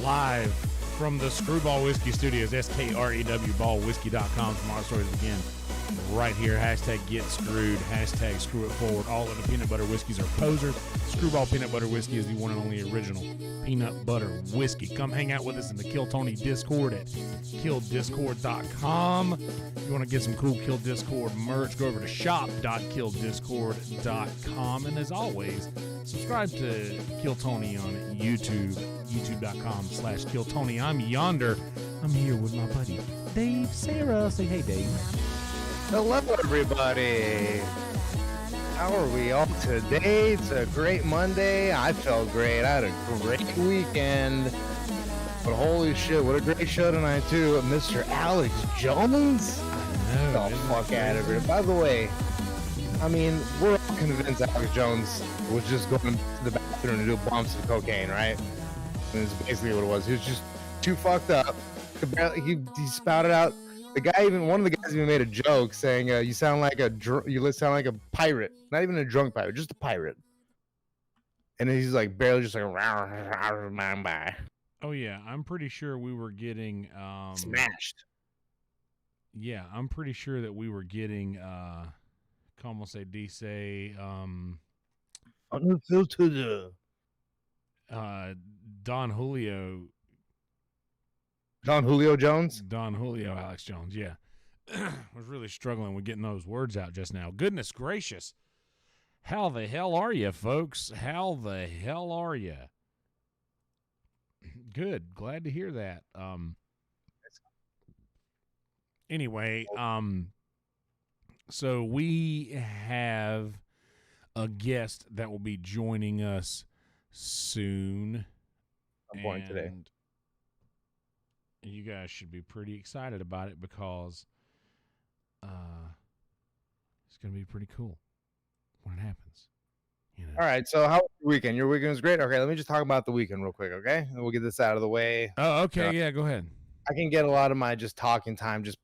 live from the Screwball Whiskey Studios, SKREW ballwhiskey.com. Tomorrow's stories begin right here. Hashtag get screwed. Hashtag screw it forward. All of the peanut butter whiskeys are posers. Screwball peanut butter whiskey is the one and only original peanut butter whiskey. Come hang out with us in the Kill Tony Discord at killdiscord.com. If you want to get some cool Kill Discord merch, go over to shop.killdiscord.com. And as always, subscribe to Kill Tony on YouTube, youtube.com/KillTony. I'm Yonder. I'm here with my buddy Dave Sarah. Say hey, Dave. Hello, everybody. How are we all today? It's a great Monday. I felt great. I had a great weekend. But holy shit, what a great show tonight, too. Mr. Alex Jones? I know. The fuck out of here. By the way, I mean, we're all convinced Alex Jones was just going to the bathroom to do bumps of cocaine, right? And it's basically what it was. He was just too fucked up. He spouted out. The guy one of the guys even made a joke saying, "You sound like a pirate, not even a drunk pirate, just a pirate." And he's like barely just like, oh yeah, I'm pretty sure we were getting smashed. Yeah, I'm pretty sure that we were getting como se dice Unfiltered. Don Julio Alex Jones, yeah. Was really struggling with getting those words out just now. Goodness gracious. How the hell are you, folks? How the hell are you? Good. Glad to hear that. Anyway, so we have a guest that will be joining us soon. I'm born today. You guys should be pretty excited about it because it's going to be pretty cool when it happens. You know? All right, so how was your weekend? Your weekend was great? Okay, let me just talk about the weekend real quick, okay? And we'll get this out of the way. Oh, okay, yeah, go ahead. I can get a lot of my just talking time just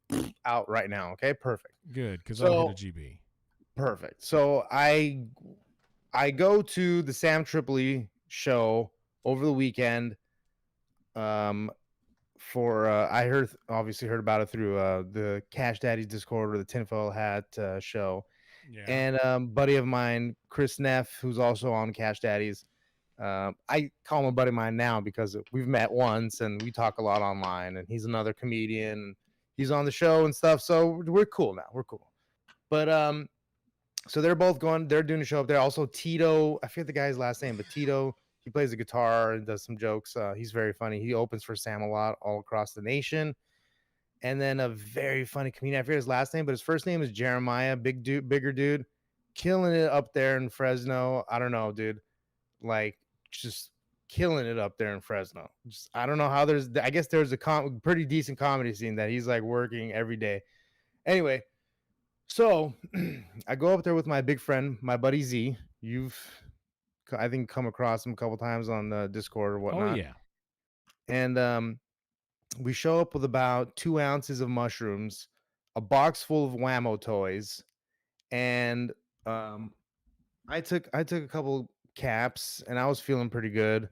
out right now, okay? Perfect. Good, because I'll hit a GB. Perfect. So I go to the Sam Tripoli show over the weekend. I obviously heard about it through the Cash Daddies Discord or the Tinfoil Hat show. Yeah. And buddy of mine, Chris Neff, who's also on Cash Daddies. I call him a buddy of mine now because we've met once and we talk a lot online. And he's another comedian. He's on the show and stuff. So we're cool now. We're cool. But so they're both going. They're doing a show up there. Also, Tito. I forget the guy's last name, but Tito. He plays the guitar and does some jokes. He's very funny. He opens for Sam a lot all across the nation. And then a very funny comedian. I forget his last name, but his first name is Jeremiah. Bigger dude. Killing it up there in Fresno. I don't know, dude. Like, just killing it up there in Fresno. I don't know how I guess there's a pretty decent comedy scene that he's like working every day. Anyway, so I go up there with my big friend, my buddy Z. I think come across him a couple times on the Discord or whatnot. Oh yeah. And we show up with about 2 ounces of mushrooms, a box full of Whammo toys, and I took a couple caps, and I was feeling pretty good.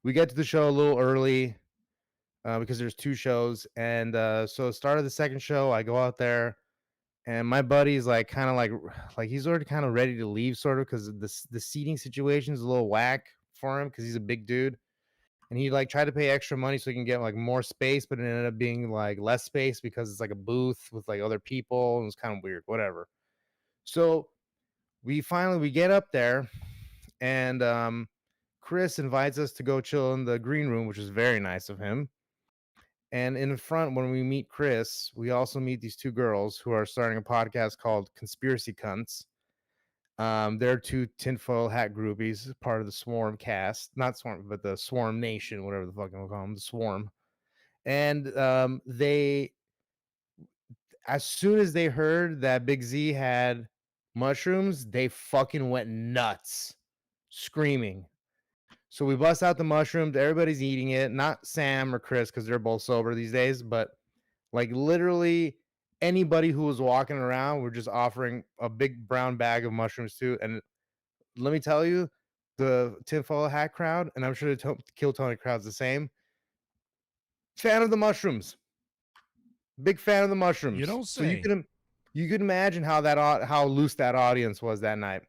We get to the show a little early because there's 2 shows, and so start of the second show, I go out there. And my buddy's like kind of like he's already kind of ready to leave, sort of, because the seating situation is a little whack for him because he's a big dude, and he like tried to pay extra money so he can get like more space, but it ended up being like less space because it's like a booth with like other people, and it's kind of weird, whatever. So we get up there, and Chris invites us to go chill in the green room, which is very nice of him. And in front, when we meet Chris, we also meet these 2 girls who are starting a podcast called Conspiracy Cunts. They're 2 tinfoil hat groupies, part of the Swarm cast. Not Swarm, but the Swarm Nation, whatever the fuck we'll call them, the Swarm. And they, as soon as they heard that Big Z had mushrooms, they fucking went nuts, screaming. So we bust out the mushrooms. Everybody's eating it. Not Sam or Chris because they're both sober these days. But like literally anybody who was walking around, we're just offering a big brown bag of mushrooms too. And let me tell you, the tinfoil hat crowd, and I'm sure the Kill Tony crowd's the same. Fan of the mushrooms. Big fan of the mushrooms. You don't So say. you could imagine how loose that audience was that night.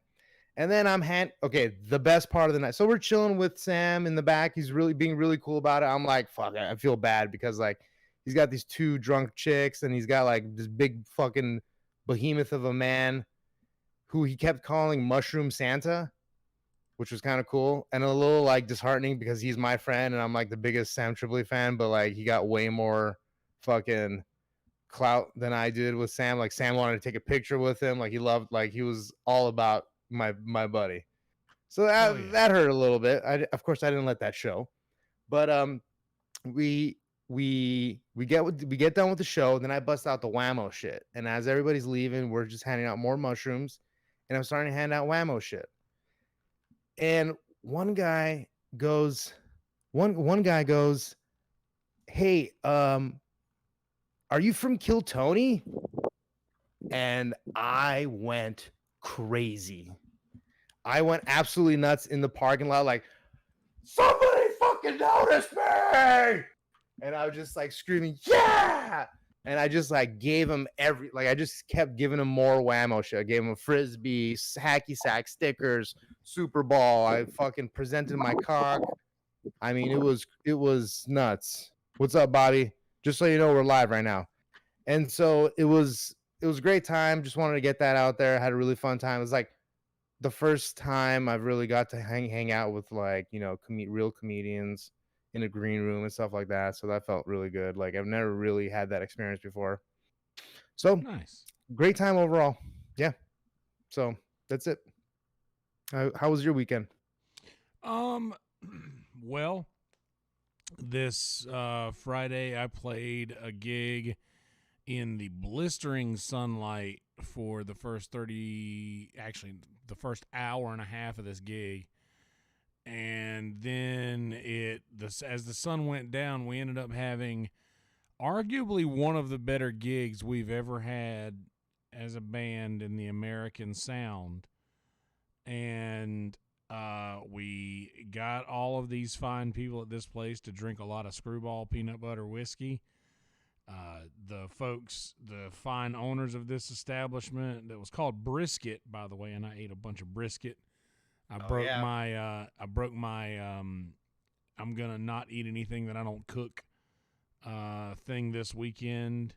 And then the best part of the night. So we're chilling with Sam in the back. He's really being really cool about it. I'm like, fuck, I feel bad because like he's got these two drunk chicks and he's got like this big fucking behemoth of a man who he kept calling Mushroom Santa, which was kind of cool and a little like disheartening because he's my friend and I'm like the biggest Sam Tripoli fan, but like he got way more fucking clout than I did with Sam. Like Sam wanted to take a picture with him. Like he was all about my buddy. So that hurt a little bit. Of course I didn't let that show. But we get done with the show, then I bust out the whammo shit. And as everybody's leaving, we're just handing out more mushrooms and I'm starting to hand out whammo shit. And one guy goes, "Hey, are you from Kill Tony?" And I went crazy. I went absolutely nuts in the parking lot, like, somebody fucking notice me! And I was just like screaming, yeah! And I just like gave him I just kept giving him more whammo shit. I gave him a frisbee, hacky sack stickers, Super Ball. I fucking presented my cock. I mean, it was nuts. What's up, Bobby? Just so you know, we're live right now. And so it was a great time. Just wanted to get that out there. I had a really fun time. It was like the first time I've really got to hang out with like, you know, real comedians in a green room and stuff like that. So that felt really good. Like I've never really had that experience before. So Nice. Great time overall. Yeah. So that's it. How was your weekend? Well, this Friday I played a gig in the blistering sunlight for the first the first hour and a half of this gig. And then as the sun went down, we ended up having arguably one of the better gigs we've ever had as a band in the American sound. And we got all of these fine people at this place to drink a lot of Screwball peanut butter whiskey. The fine owners of this establishment that was called Brisket, by the way, and I ate a bunch of brisket. I broke my I'm gonna not eat anything that I don't cook thing this weekend.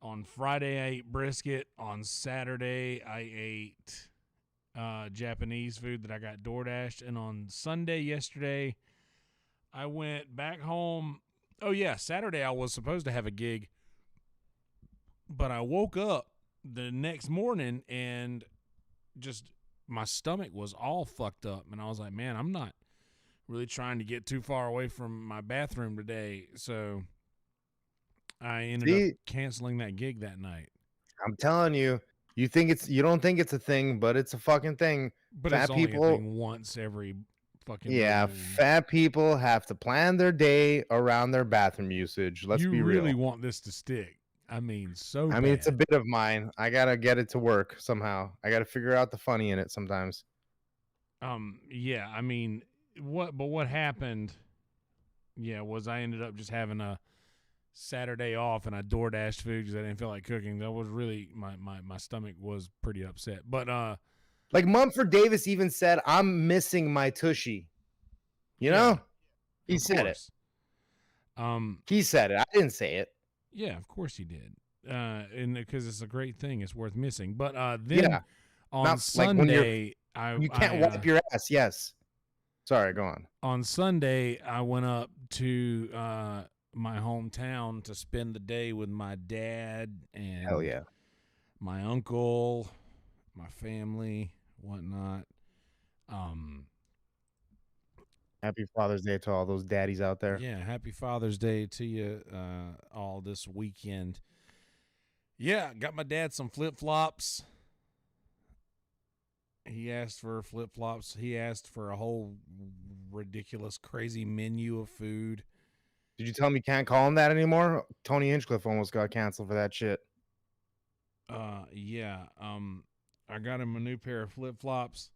On Friday I ate brisket. On Saturday I ate Japanese food that I got DoorDashed, and on Sunday yesterday I went back home. Oh yeah, Saturday I was supposed to have a gig, but I woke up the next morning and just my stomach was all fucked up, and I was like, man, I'm not really trying to get too far away from my bathroom today, so I ended up canceling that gig that night. I'm telling you, you don't think it's a thing, but it's a fucking thing. But fat it's only a thing once every fucking moon. Fat people have to plan their day around their bathroom usage. Let's be real. You really want this to stick. I mean, bad. It's a bit of mine. I gotta get it to work somehow. I gotta figure out the funny in it sometimes. Yeah. I mean, what happened? Yeah, was I ended up just having a Saturday off and I DoorDashed food because I didn't feel like cooking. That was really my stomach was pretty upset. But like Mumford Davis even said, "I'm missing my tushy." You know, he said it. He said it. I didn't say it. Yeah, of course he did. And because it's a great thing, it's worth missing. But then on Sunday, you can't wipe your ass. Yes. Sorry, go on. On Sunday, I went up to my hometown to spend the day with my dad and hell yeah, my uncle, my family, whatnot. Happy Father's Day to all those daddies out there. Yeah, happy Father's Day to you all this weekend. Yeah, got my dad some flip-flops. He asked for flip-flops. He asked for a whole ridiculous, crazy menu of food. Did you tell him you can't call him that anymore? Tony Hinchcliffe almost got canceled for that shit. Yeah. I got him a new pair of flip-flops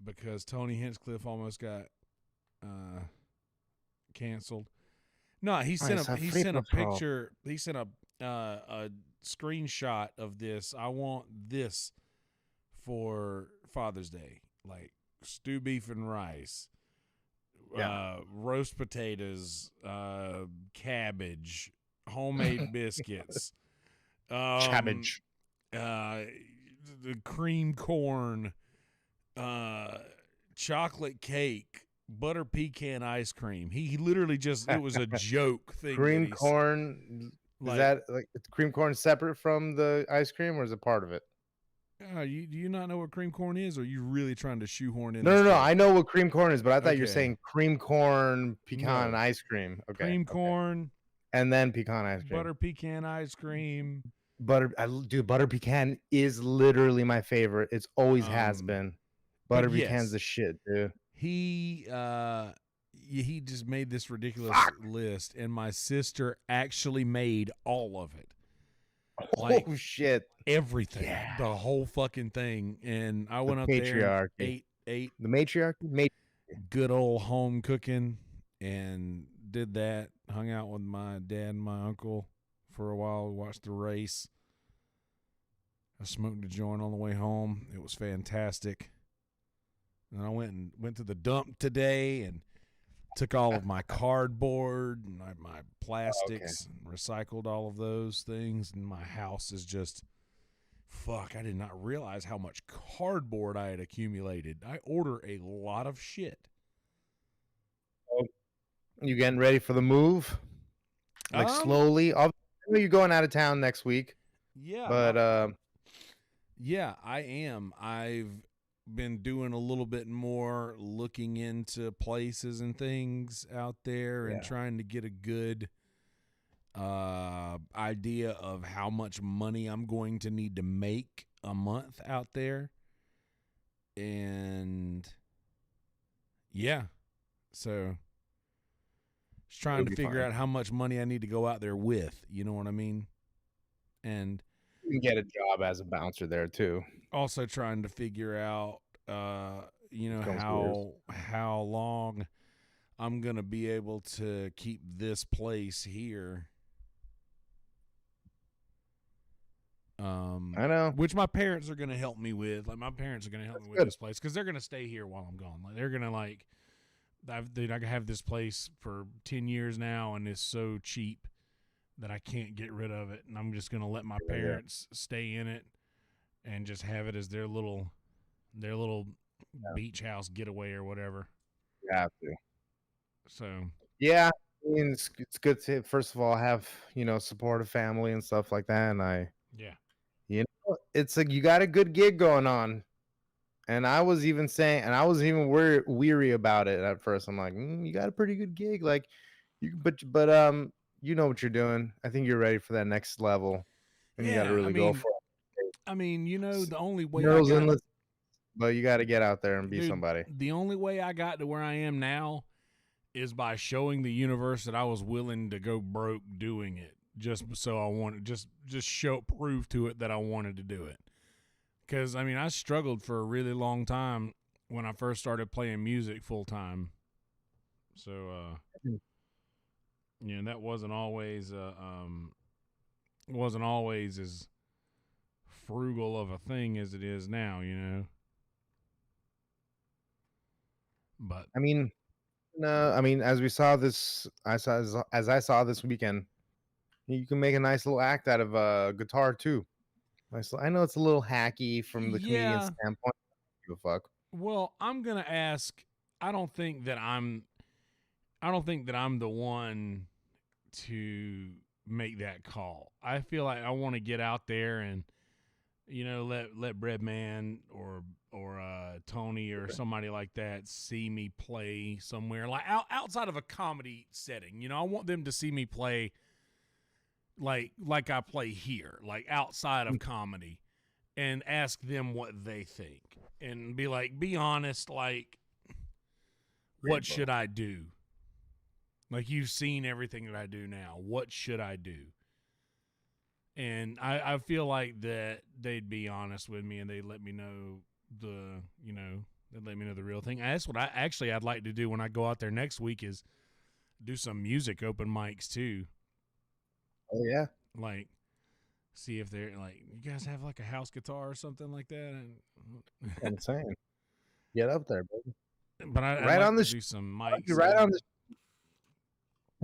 because Tony Hinchcliffe almost got canceled. No, he sent Nice, he free sent a patrol. picture. He sent a screenshot of this. I want this for Father's Day, like stew beef and rice, Yeah. roast potatoes, cabbage, homemade biscuits, um, Cabbage. the cream corn, chocolate cake, butter pecan ice cream. He literally just, it was a joke thing. Cream corn. Is that like cream corn separate from the ice cream, or is it part of it? Do you not know what cream corn is, or are you really trying to shoehorn in? No. I know what cream corn is, but I thought you were Okay. saying cream corn pecan No. ice cream. Okay. Cream corn, And then pecan ice cream. butter pecan ice cream. Dude, butter pecan is literally my favorite. It's always has been. Butter pecan's the shit, dude. He just made this ridiculous list, and my sister actually made all of it. Like, oh shit. Everything. Yeah. The whole fucking thing. And I went up there and ate the matriarchy. Good old home cooking, and did that. Hung out with my dad and my uncle for a while. Watched the race. I smoked a joint on the way home. It was fantastic. And I went to the dump today and took all of my cardboard and my plastics and recycled all of those things. And my house is just, fuck, I did not realize how much cardboard I had accumulated. I order a lot of shit. You getting ready for the move? Like slowly? I know you're going out of town next week. Yeah. But yeah, I am. I've been doing a little bit more looking into places and things out there and trying to get a good idea of how much money I'm going to need to make a month out there. And yeah, so just trying to figure out how much money I need to go out there with, you know what I mean? And you can get a job as a bouncer there too. Also trying to figure out how long I'm gonna be able to keep this place here. I know, which my parents are gonna help me with. Like, my parents are gonna help me with this place because they're gonna stay here while I'm gone. Like, they're gonna I have this place for 10 years now, and it's so cheap that I can't get rid of it, and I'm just gonna let my parents stay in it and just have it as their little beach house getaway or whatever. You have to. So yeah, I mean, it's good to first of all have support a family and stuff like that, and it's like you got a good gig going on. And I was even saying, and I was even weary about it at first. I'm like, you got a pretty good gig, like but you know what you're doing. I think you're ready for that next level, and you got to really go for it. I mean, the only way but you got to get out there and be somebody. The only way I got to where I am now is by showing the universe that I was willing to go broke doing it, just so I wanted just prove to it that I wanted to do it. Because, I mean, I struggled for a really long time when I first started playing music full time. So, that wasn't always as frugal of a thing as it is now, But I mean, as we saw this, as I saw this weekend, you can make a nice little act out of guitar too. I know it's a little hacky from the comedian standpoint. I don't give a fuck. Well, I'm gonna ask. I don't think that I'm the one to make that call. I feel like I want to get out there and let Breadman or Tony or somebody like that see me play somewhere, like outside of a comedy setting. I want them to see me play like I play here, like outside of comedy, and ask them what they think and be honest, like, what should I do? Like, you've seen everything that I do now. What should I do? And I feel like that they'd be honest with me and they'd let me know they'd let me know the real thing. That's what I'd like to do when I go out there next week, is do some music open mics too. Oh yeah, Like, see if they're like, you guys have like a house guitar or something like that. I'm saying, get up there, baby. But I'd Right like on to the do some you mics. right on the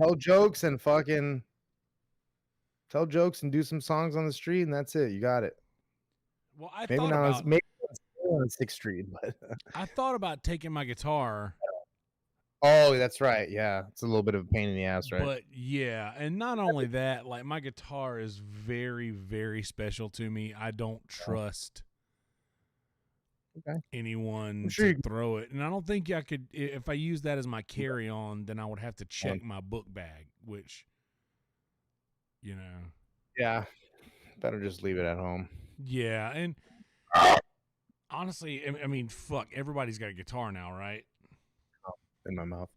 tell jokes and fucking tell jokes and do some songs on the street, and that's it. You got it. Well, I Maybe thought not about maybe on 6th Street, but I thought about taking my guitar, oh, that's right. Yeah, it's a little bit of a pain in the ass, right? but yeah, and not only that, like my guitar is very, very special to me. I don't trust Okay. anyone sure to you- throw it, and I don't think I could. If I use that as my carry on, then I would have to check my book bag, which, you know, Yeah, better just leave it at home. yeah, and honestly, I mean, fuck, everybody's got a guitar now, right? In my mouth.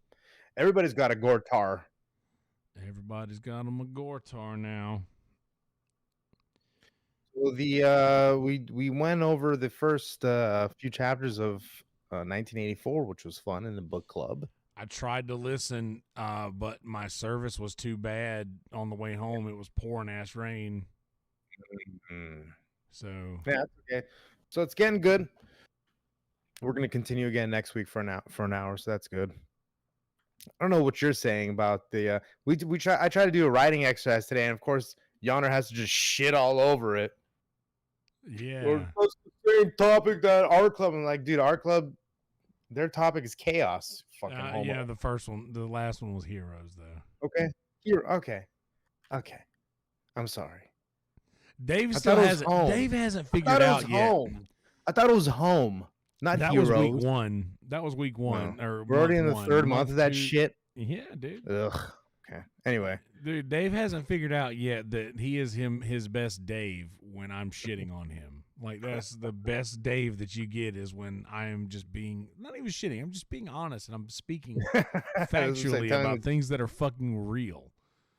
Everybody's got a guitar. Everybody's got a guitar now. Well, the we went over the first few chapters of 1984, which was fun in the book club. I tried to listen, but my service was too bad on the way home. It was pouring ass rain. So yeah, that's okay. So it's getting good. We're gonna continue again next week for an hour, so that's good. I don't know what you're saying about the we try. I tried to do a writing exercise today, and of course, Yonder has to just shit all over it. yeah, That's the same topic that our club. I'm like, dude, our club, their topic is chaos. Fucking homo. yeah. The last one was heroes though. Okay, here. Okay. I'm sorry. Dave I still thought it was hasn't. home. Dave hasn't I figured thought it out was yet. home. I thought it was home, not That heroes. was week one. That was week one. No. Or We're already in the month third one. month of that two. shit. Yeah, dude. Ugh. Okay. Anyway, Dude, Dave hasn't figured out yet that he is his best Dave when I'm shitting on him. Like that's the best Dave that you get is when I am just being not even shitting. I'm just being honest and I'm speaking factually about things that are fucking real.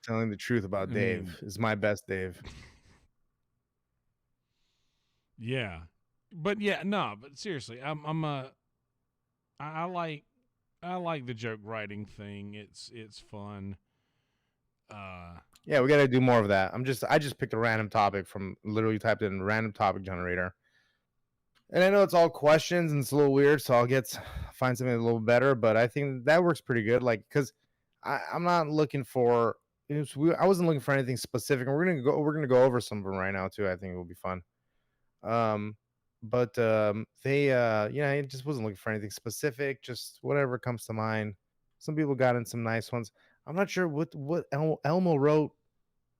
Telling the truth about Dave is my best Dave. Yeah, but seriously, I like the joke writing thing. It's fun. Yeah, we got to do more of that. I just picked a random topic from literally typed in random topic generator. And I know it's all questions and it's a little weird, so find something a little better, but I think that works pretty good. Like, cause I'm not looking for, I wasn't looking for anything specific. And we're going to go over some of them right now too. I think it will be fun. But it just wasn't looking for anything specific, just whatever comes to mind. Some people got in some nice ones. I'm not sure what Elmo wrote.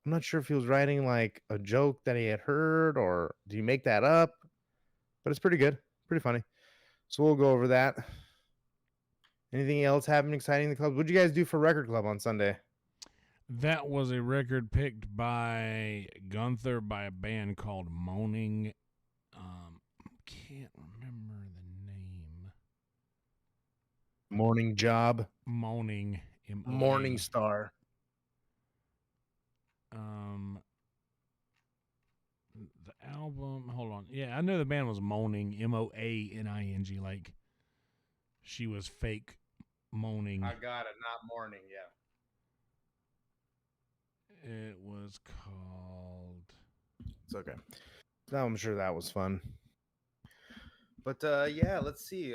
I'm not sure if he was writing like a joke that he had heard or do you make that up? But it's pretty good, pretty funny. So we'll go over that. Anything else happening exciting in the club? What'd you guys do for Record Club on Sunday? That was a record picked by Gunther by a band called Moaning. Can't remember the name. Morning Job. Moaning. M-O-A. Morning Star. The album. Hold on. Yeah, I know the band was Moaning. MOANING. Like she was fake moaning. I got it. Not morning. Yeah. It was called. It's okay. No, I'm sure that was fun. But yeah, let's see.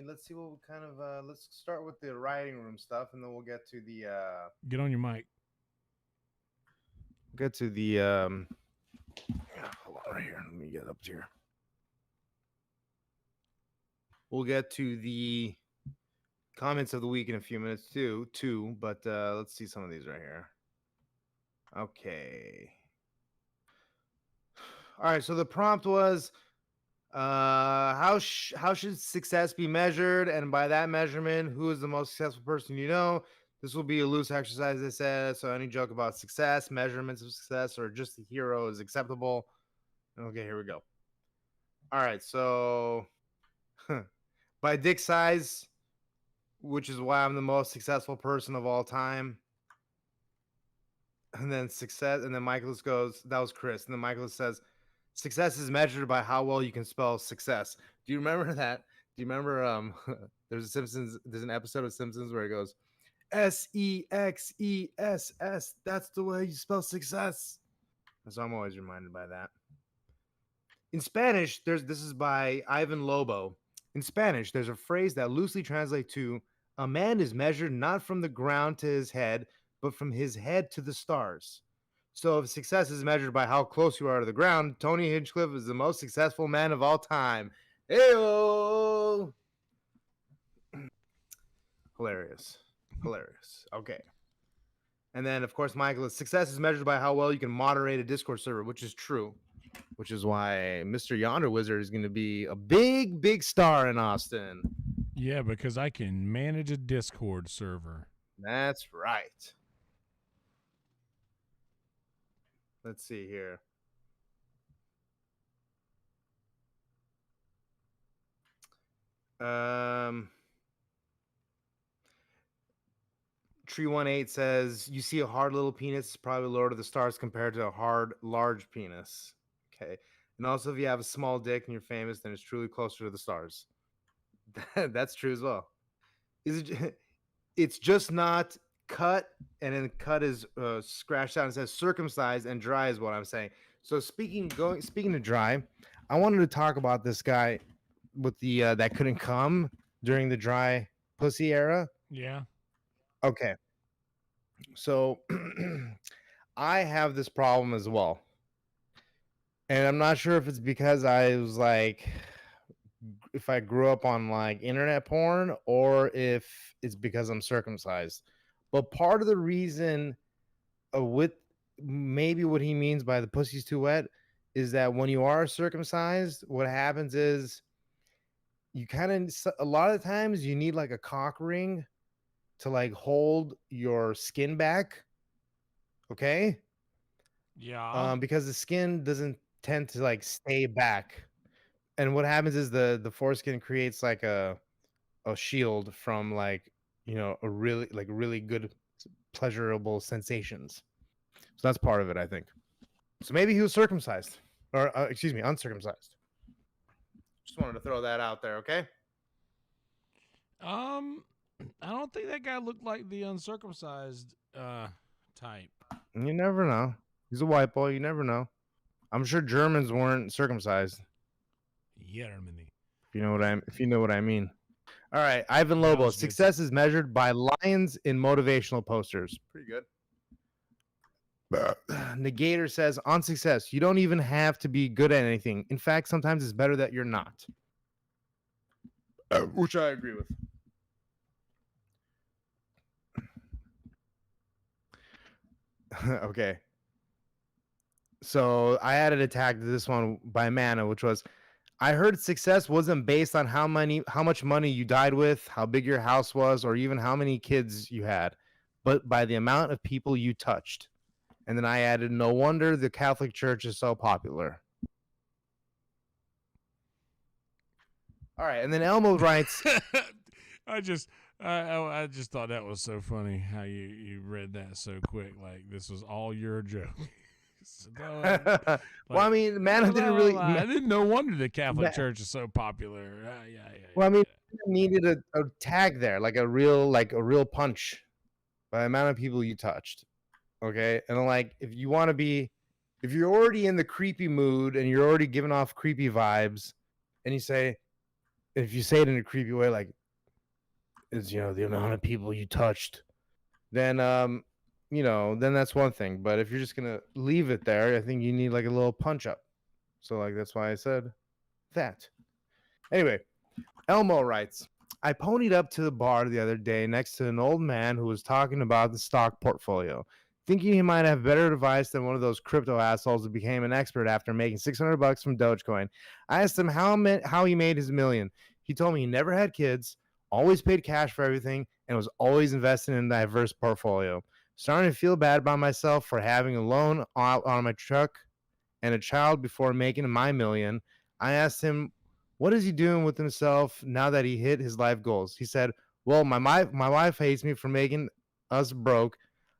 Let's see what kind of let's start with the writing room stuff, and then we'll get to the Get on your mic. get to the hold on right here. Let me get up to here. We'll get to the comments of the week in a few minutes too, but let's see some of these right here. Okay. All right, so the prompt was how should success be measured, and by that measurement, who is the most successful person you know? This will be a loose exercise, they said, so any joke about success, measurements of success, or just the hero is acceptable. Okay, here we go. All right, so by dick size, which is why I'm the most successful person of all time. And then success, and then Michaelis goes, that was Chris. And then Michaelis says, success is measured by how well you can spell success. Do you remember that? Do you remember There's an episode of Simpsons where it goes SEXESS. That's the way you spell success. So I'm always reminded by that. In Spanish, this is by Ivan Lobo. In Spanish, there's a phrase that loosely translates to a man is measured not from the ground to his head, but from his head to the stars. So if success is measured by how close you are to the ground, Tony Hinchcliffe is the most successful man of all time. Heyo! Hilarious. Okay. And then, of course, Michael, success is measured by how well you can moderate a Discord server, which is true. Which is why Mr. Yonder Wizard is going to be a big, big star in Austin. Yeah, because I can manage a Discord server. That's right. Let's see here. Tree18 says, you see a hard little penis, it's probably lower to the stars compared to a hard, large penis. Okay. And also, if you have a small dick and you're famous, then it's truly closer to the stars. That's true as well. It's just not cut, and then cut is scratched out and says circumcised, and dry is what I'm saying. So speaking to dry, I wanted to talk about this guy with the that couldn't come during the dry pussy era. Yeah. Okay. So I have this problem as well. And I'm not sure if it's because I was like, if I grew up on like internet porn, or if it's because I'm circumcised. But part of the reason with maybe what he means by the pussy's too wet is that when you are circumcised, what happens is you kind of, a lot of times you need like a cock ring to like hold your skin back. Okay. Yeah. Because the skin doesn't tend to like stay back. And what happens is the foreskin creates like a shield from like, you know, a really good pleasurable sensations. So that's part of it, I think. So maybe he was circumcised, or excuse me, uncircumcised. Just wanted to throw that out there, okay? I don't think that guy looked like the uncircumcised type. You never know. He's a white boy. You never know. I'm sure Germans weren't circumcised. Germany. If you know what I mean. All right, Ivan Lobo. Success is measured by lions in motivational posters. Pretty good. Negator says, on success, you don't even have to be good at anything. In fact, sometimes it's better that you're not. Which I agree with. Okay. So I added a tag to this one by Mana, which was, I heard success wasn't based on how much money you died with, how big your house was, or even how many kids you had, but by the amount of people you touched. And then I added, no wonder the Catholic Church is so popular. All right, and then Elmo writes, I just thought that was so funny how you read that so quick, like this was all your joke. Well, I mean, Mana didn't really. I didn't know wonder the Catholic Church is so popular. Yeah. Well, I mean, needed a tag there, like a real punch by the amount of people you touched. Okay, and like if you want to be, if you're already in the creepy mood and you're already giving off creepy vibes, and if you say it in a creepy way, like, is the amount of people you touched, then then that's one thing. But if you're just gonna leave it there, I think you need like a little punch up. So like that's why I said that. Anyway, Elmo writes, I ponied up to the bar the other day next to an old man who was talking about the stock portfolio, thinking he might have better advice than one of those crypto assholes who became an expert after making $600 from Dogecoin. I asked him how he made his million. He told me he never had kids, always paid cash for everything, and was always investing in a diverse portfolio. Starting to feel bad about myself for having a loan on my truck and a child before making my million. I asked him, what is he doing with himself now that he hit his life goals? He said, well, my wife hates me for making us broke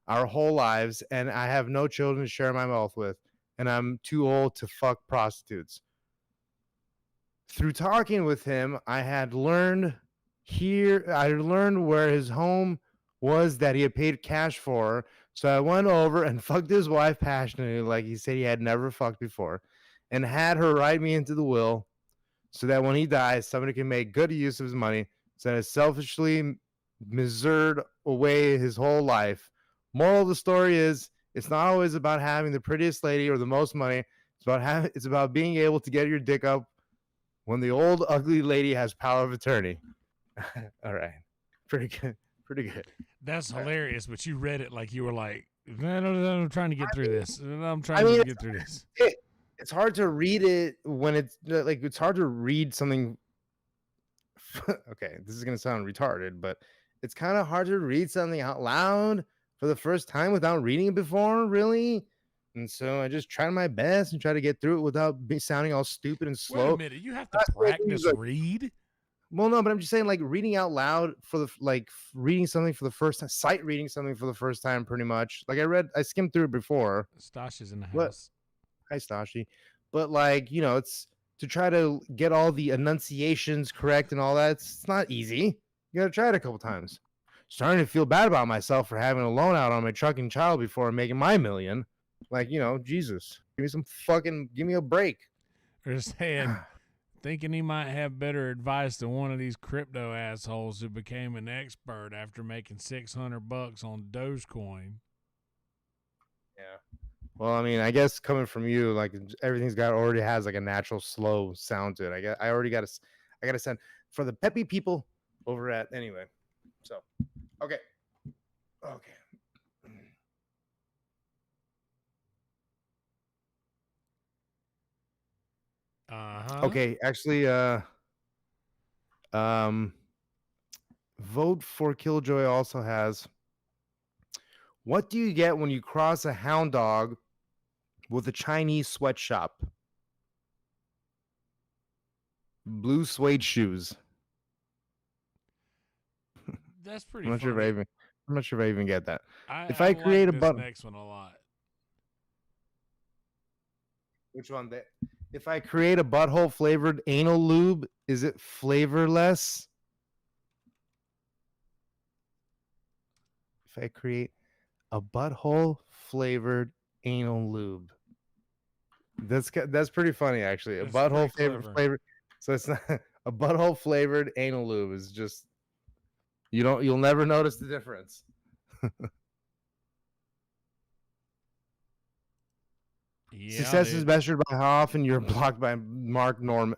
our whole lives, and I have no children to share my wealth with, and I'm too old to fuck prostitutes. Through talking with him, I had learned Here, I learned where his home was that he had paid cash for. So I went over and fucked his wife passionately, like he said he had never fucked before, and had her write me into the will so that when he dies, somebody can make good use of his money instead of selfishly misered away his whole life. Moral of the story is it's not always about having the prettiest lady or the most money. It's about being able to get your dick up when the old ugly lady has power of attorney. All right. Pretty good. Pretty good. That's hilarious, but you read it like you were like, man, I'm trying to get through this. I'm trying I mean, to get through this. It's hard to read it when it's hard to read something. Okay, this is going to sound retarded, but it's kind of hard to read something out loud for the first time without reading it before, really. And so I just tried my best and try to get through it without sounding all stupid and slow. Wait a minute, you have to practice read? Well, no, but I'm just saying, like, reading out loud for reading something for the first time, sight reading something for the first time, pretty much. Like I skimmed through it before. Stash is in the house. Hi, Stashi. But like, it's to try to get all the enunciations correct and all that. It's not easy. You got to try it a couple times. Starting to feel bad about myself for having a loan out on my trucking child before making my million. Like, Jesus, give me a break. They're saying, thinking he might have better advice than one of these crypto assholes who became an expert after making $600 on Dogecoin. Yeah. Well, I mean, I guess coming from you, like already has like a natural slow sound to it. I got to send for the peppy people over at anyway. So, okay. Okay, actually, Vote for Killjoy also has, what do you get when you cross a hound dog with a Chinese sweatshop? Blue suede shoes. That's pretty I'm not funny. sure if I even get that. If I create like this next one a lot. Which one? If I create a butthole flavored anal lube, is it flavorless? If I create a butthole flavored anal lube, that's pretty funny, actually. A butthole flavored. So it's not a butthole flavored anal lube. Is just you'll never notice the difference. Yeah, success is measured by how often you're blocked by Norm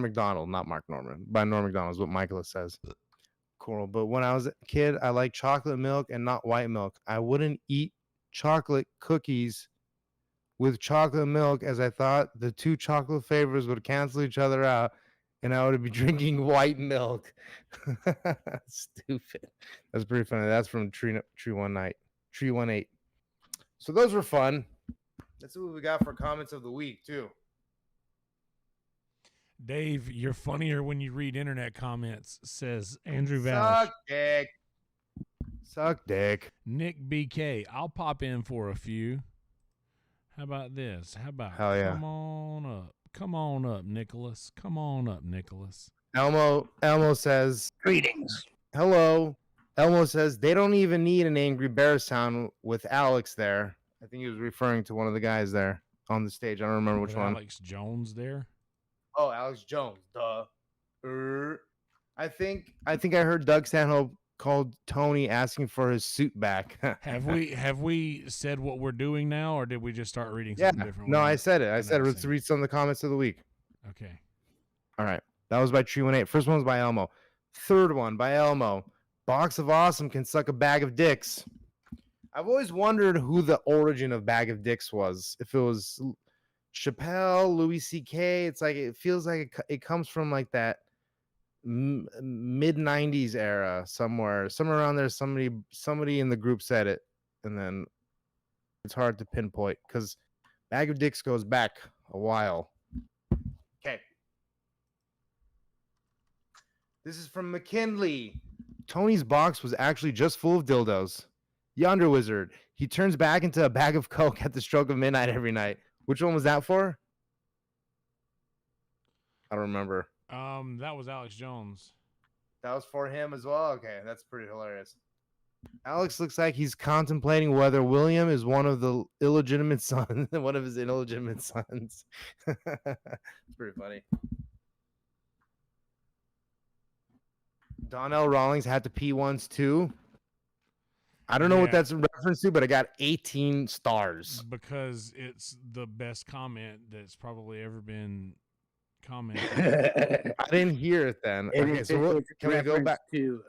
Macdonald, not Mark Norman. By Norm Macdonald is what Michael says. Cool. But when I was a kid, I liked chocolate milk and not white milk. I wouldn't eat chocolate cookies with chocolate milk, as I thought the two chocolate flavors would cancel each other out, and I would be drinking white milk. Stupid. That's pretty funny. That's from Tree 18. So those were fun. Let's see what we got for comments of the week, too. Dave, you're funnier when you read internet comments, says Andrew Valish. Suck dick. Nick BK, I'll pop in for a few. How about this? Hell yeah. Come on up, Nicholas. Elmo says, greetings. Hello. Elmo says, they don't even need an Angry Bear sound with Alex there. I think he was referring to one of the guys there on the stage. I don't remember which one. Alex Jones there? Oh, Alex Jones. Duh. I think I heard Doug Stanhope called Tony asking for his suit back. Have we said what we're doing now, or did we just start reading something different? No, I said it. I said let's read some of the comments of the week. Okay. All right. That was by Tree 18. First one was by Elmo. Third one by Elmo. Box of Awesome can suck a bag of dicks. I've always wondered who the origin of Bag of Dicks was. If it was Chappelle, Louis C.K., it's like it feels like it comes from like that mid 90s era somewhere around there. Somebody in the group said it, and then it's hard to pinpoint because Bag of Dicks goes back a while. Okay. This is from McKinley. Tony's box was actually just full of dildos. Yonder Wizard. He turns back into a bag of coke at the stroke of midnight every night. Which one was that for? I don't remember. That was Alex Jones. That was for him as well. Okay, that's pretty hilarious. Alex looks like he's contemplating whether William is one of the illegitimate sons, one of his illegitimate sons. It's pretty funny. Donnell Rawlings had to pee once too. I don't know what Yeah. that's in reference to, but I got 18 stars. Because it's the best comment that's probably ever been commented. I didn't hear it then. And Okay, it's, so it's can we go back? to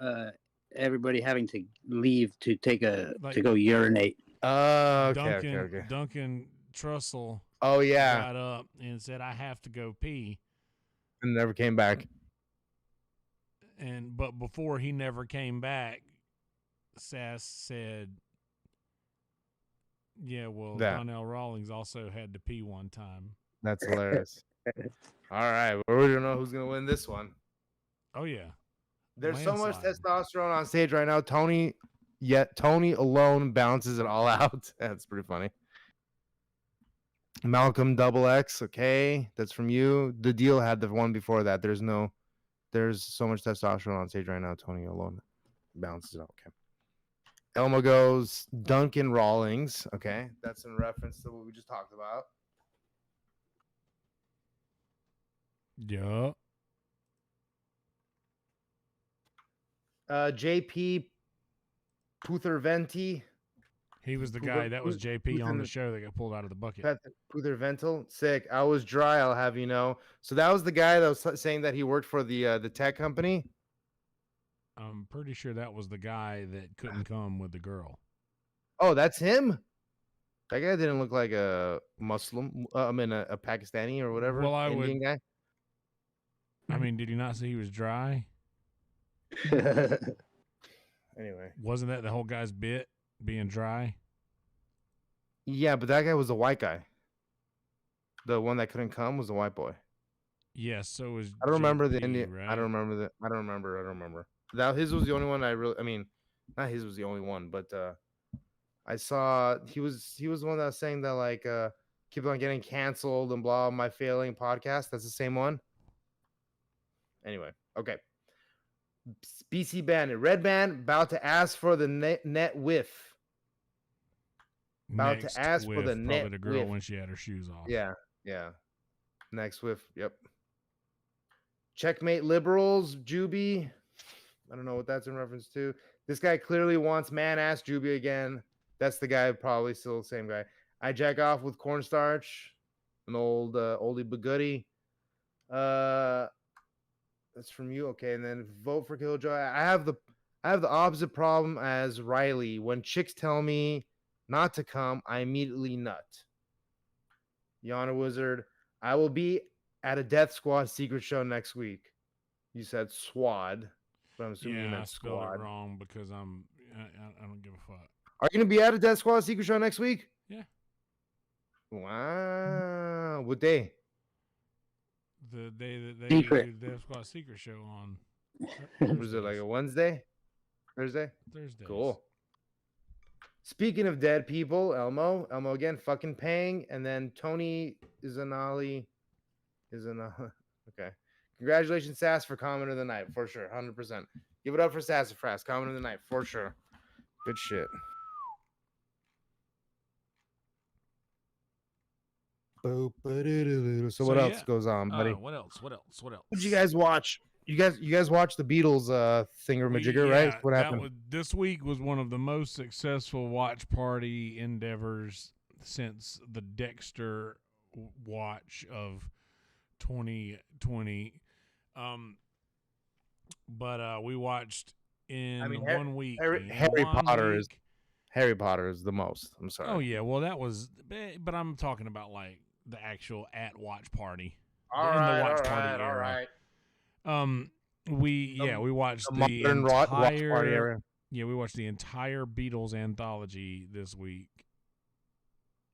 everybody having to leave to take Like- to go urinate. Okay. Duncan Trussell Oh yeah, got up and said, "I have to go pee." and never came back. But before he never came back, Sass said, "Yeah, well, That. Donnell Rawlings also had to pee one time." That's hilarious. All right, well, we don't know who's gonna win this one. Oh yeah, There's so much Landslide. testosterone on stage right now. Tony alone balances it all out. That's pretty funny. Malcolm Double X. Okay, that's from you. The Deal had the one before that. There's so much testosterone on stage right now. Tony alone balances it out. Okay. Elmo goes Duncan Rawlings. Okay, that's in reference to what we just talked about. yeah. JP Putherventi. He was the guy that was JP on the show that got pulled out of the bucket. Putherventil. Sick. I was dry, I'll have you know. So that was the guy that was saying that he worked for the tech company. I'm pretty sure that was the guy that couldn't come with the girl. Oh, that's him? That guy didn't look like a Muslim. I mean, a Pakistani or whatever. Well, Indian guy. I mean, did you not see he was dry? Anyway. Wasn't that the whole guy's bit, being dry? Yeah, but that guy was a white guy. The one that couldn't come was a white boy. Yes, so was I don't remember the JP, Indian. right? I don't remember. That his was the only one I really. I mean, not his was the only one, but I saw he was the one that was saying that like keep on getting canceled and blah. My failing podcast. That's the same one. Anyway, okay. BC Bandit, Red Band about to ask for the net whiff. About Next to ask for whiff, the probably net the girl whiff. when she had her shoes off. Yeah. Next whiff. Yep. Checkmate Liberals, Juby. I don't know what that's in reference to. This guy clearly wants man ass Juby again. That's the guy, probably still the same guy. I jack off with cornstarch, an old oldie but goodie. That's from you, okay? And then vote for Killjoy. I have the opposite problem as Riley. When chicks tell me not to come, I immediately nut. Yonder Wizard. I will be at a Death Squad secret show next week. You said SWAD, but I'm assuming you Yeah, I meant spelled squad. it wrong because I don't give a fuck. Are you gonna be at a Death Squad secret show next week? Yeah. Wow. What day? The day that they Secret. do the Death Squad Secret Show on Was it like a Wednesday? Thursday? Thursdays. Cool. Speaking of dead people, Elmo again, fucking paying, and then Tony Izanali. Okay. Congratulations, Sass, for comment of the night, for sure, 100%. Give it up for Sassafras, comment of the night, for sure. Good shit. So what else goes on, buddy? What else? What Did you guys watch? You guys watch the Beatles thingamajigger, right? What happened? This week was one of the most successful watch party endeavors since the Dexter watch of 2020. But we watched in 1 week. Harry Potter is the most. I'm sorry. Oh yeah, well that was, but I'm talking about like the actual at watch party. All right. We watched the modern watch party entire area. Yeah, we watched the entire Beatles anthology this week,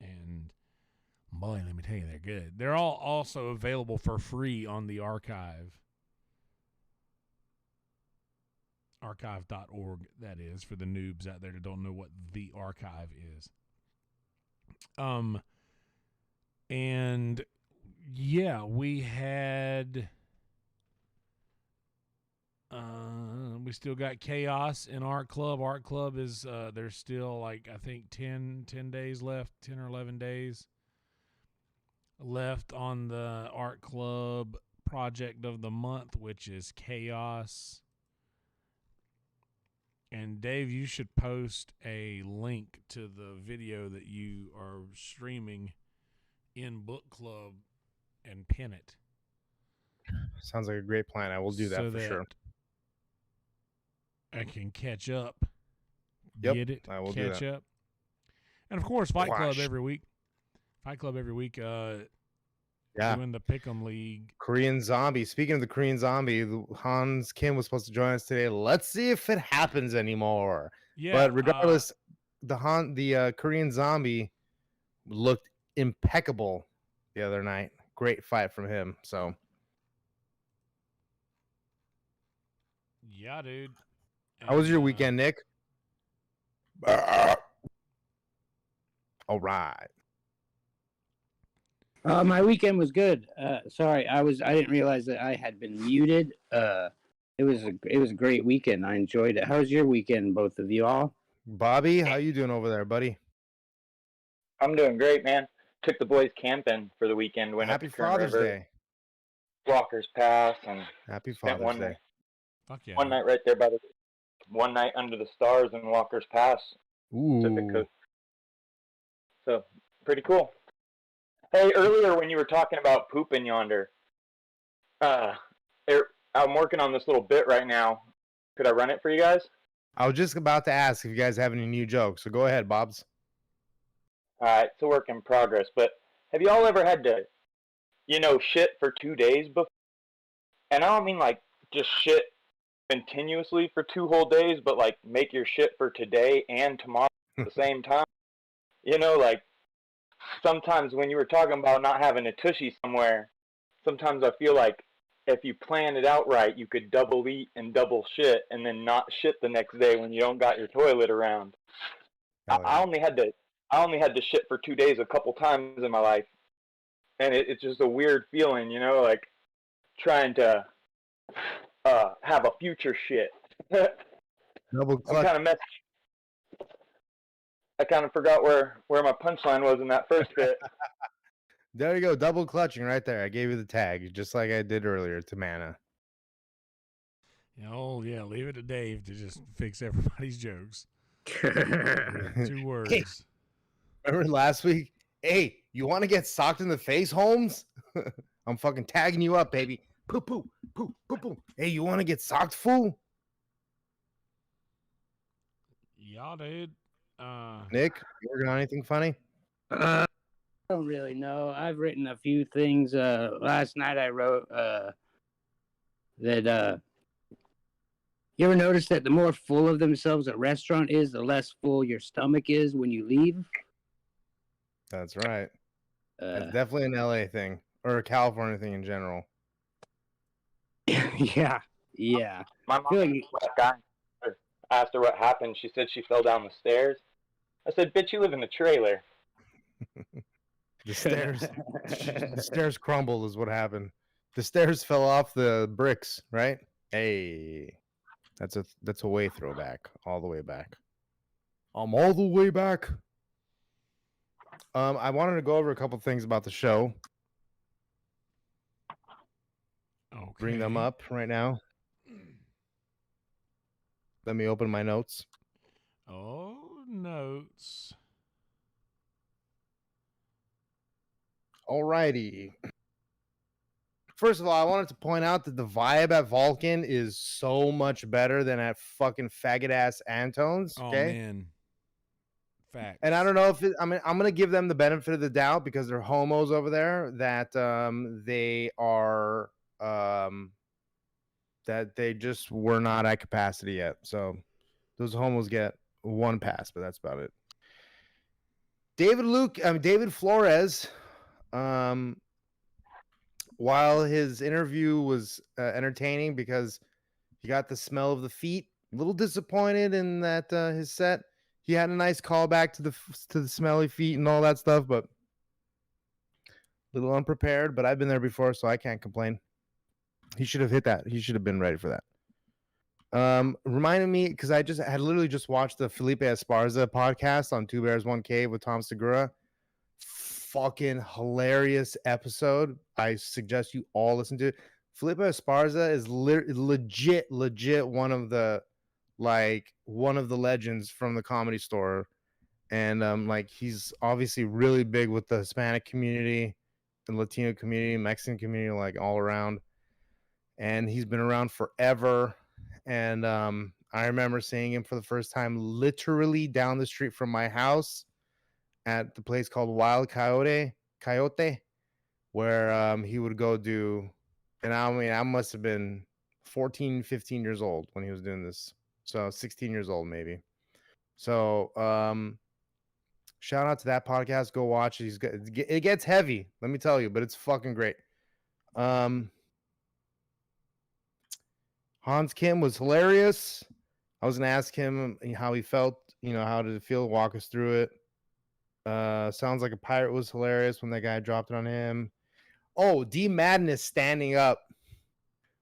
and boy, let me tell you, they're good. They're all also available for free on the archive. Archive.org, that is, for the noobs out there that don't know what the archive is. And yeah, we had We still got chaos in Art Club. Art Club is there's still like I think 10 days left, 10 or 11 days left on the Art Club project of the month, which is chaos. And Dave, you should post a link to the video that you are streaming in book club and pin it. Sounds like a great plan. I will do that for sure. I can catch up. Yep, Get it? I will catch do that. up. And of course, Fight Club Quash. every week. Fight Club every week. Yeah. Doing the Pick'em League. Korean Zombie. Speaking of the Korean Zombie, Hans Kim was supposed to join us today. Let's see if it happens anymore. Yeah. But regardless, the Korean Zombie looked impeccable the other night. Great fight from him. So. Yeah, dude. How was your weekend, Nick? All right. My weekend was good. Sorry, I didn't realize that I had been muted. It was a great weekend. I enjoyed it. How was your weekend, both of you all? Bobby, how you doing over there, buddy? I'm doing great, man. Took the boys camping for the weekend. Went Happy up to Kern Father's River, Day. Walker's Pass, and Happy spent Father's Day. Fuck yeah. One night right there by the one night under the stars in Walker's Pass, Pacific Ooh. Coast. So pretty cool. Hey, earlier when you were talking about pooping yonder, I'm working on this little bit right now. Could I run it for you guys? I was just about to ask if you guys have any new jokes, so go ahead, Bobs. All right, it's a work in progress. But have you all ever had to, shit for 2 days before? And I don't mean like just shit continuously for 2 whole days, but like make your shit for today and tomorrow at the same time. Like sometimes when you were talking about not having a tushy somewhere, sometimes I feel like if you plan it out right, you could double eat and double shit and then not shit the next day when you don't got your toilet around. Oh, yeah. I only had to shit for 2 days a couple times in my life. And it's just a weird feeling, like trying to have a future shit. Double I'm clutch. kind of messy. I kind of forgot where my punchline was in that first bit. There you go, double clutching right there. I gave you the tag, just like I did earlier to Mana. Oh, yeah, leave it to Dave to just fix everybody's jokes. 2 words. Hey, remember last week? Hey, you want to get socked in the face, Holmes? I'm fucking tagging you up, baby. Poo, poo, poo, poo, poo. Hey, you want to get socked, fool? Yeah, dude. Nick, you working on anything funny? I don't really know. I've written a few things. Last night I wrote that you ever notice that the more full of themselves a restaurant is, the less full your stomach is when you leave? That's right. It's definitely an LA thing or a California thing in general. Yeah. My mom asked her what happened. She said she fell down the stairs. I said, bitch, you live in a trailer. The stairs crumbled is what happened. The stairs fell off the bricks, right? Hey, that's a way throwback, all the way back. I'm all the way back. I wanted to go over a couple things about the show. Okay. Bring them up right now. Let me open my notes. Oh, notes. Alrighty. First of all, I wanted to point out that the vibe at Vulcan is so much better than at fucking faggot ass Antone's. Okay. Oh, man. Facts. And I don't know if I'm gonna give them the benefit of the doubt because they're homos over there. That they are that they just were not at capacity yet. So those homos get 1 pass, but that's about it. David Flores, while his interview was entertaining because he got the smell of the feet, a little disappointed in that his set. He had a nice callback to the smelly feet and all that stuff, but a little unprepared. But I've been there before, so I can't complain. He should have hit that. He should have been ready for that. Reminded me because I had literally just watched the Felipe Esparza podcast on Two Bears One Cave with Tom Segura. Fucking hilarious episode. I suggest you all listen to it. Felipe Esparza is legit one of the legends from the Comedy Store, and like he's obviously really big with the Hispanic community, the Latino community, Mexican community, like all around, and he's been around forever. And I remember seeing him for the first time literally down the street from my house at the place called Wild Coyote, where he would go do, and I mean, I must have been 14, 15 years old when he was doing this. So 16 years old, maybe. So shout out to that podcast. Go watch it. It gets heavy, let me tell you, but it's fucking great. Hans Kim was hilarious. I was gonna ask him how he felt, how did it feel? Walk us through it. Sounds Like a Pirate was hilarious when that guy dropped it on him. Oh, D Madness standing up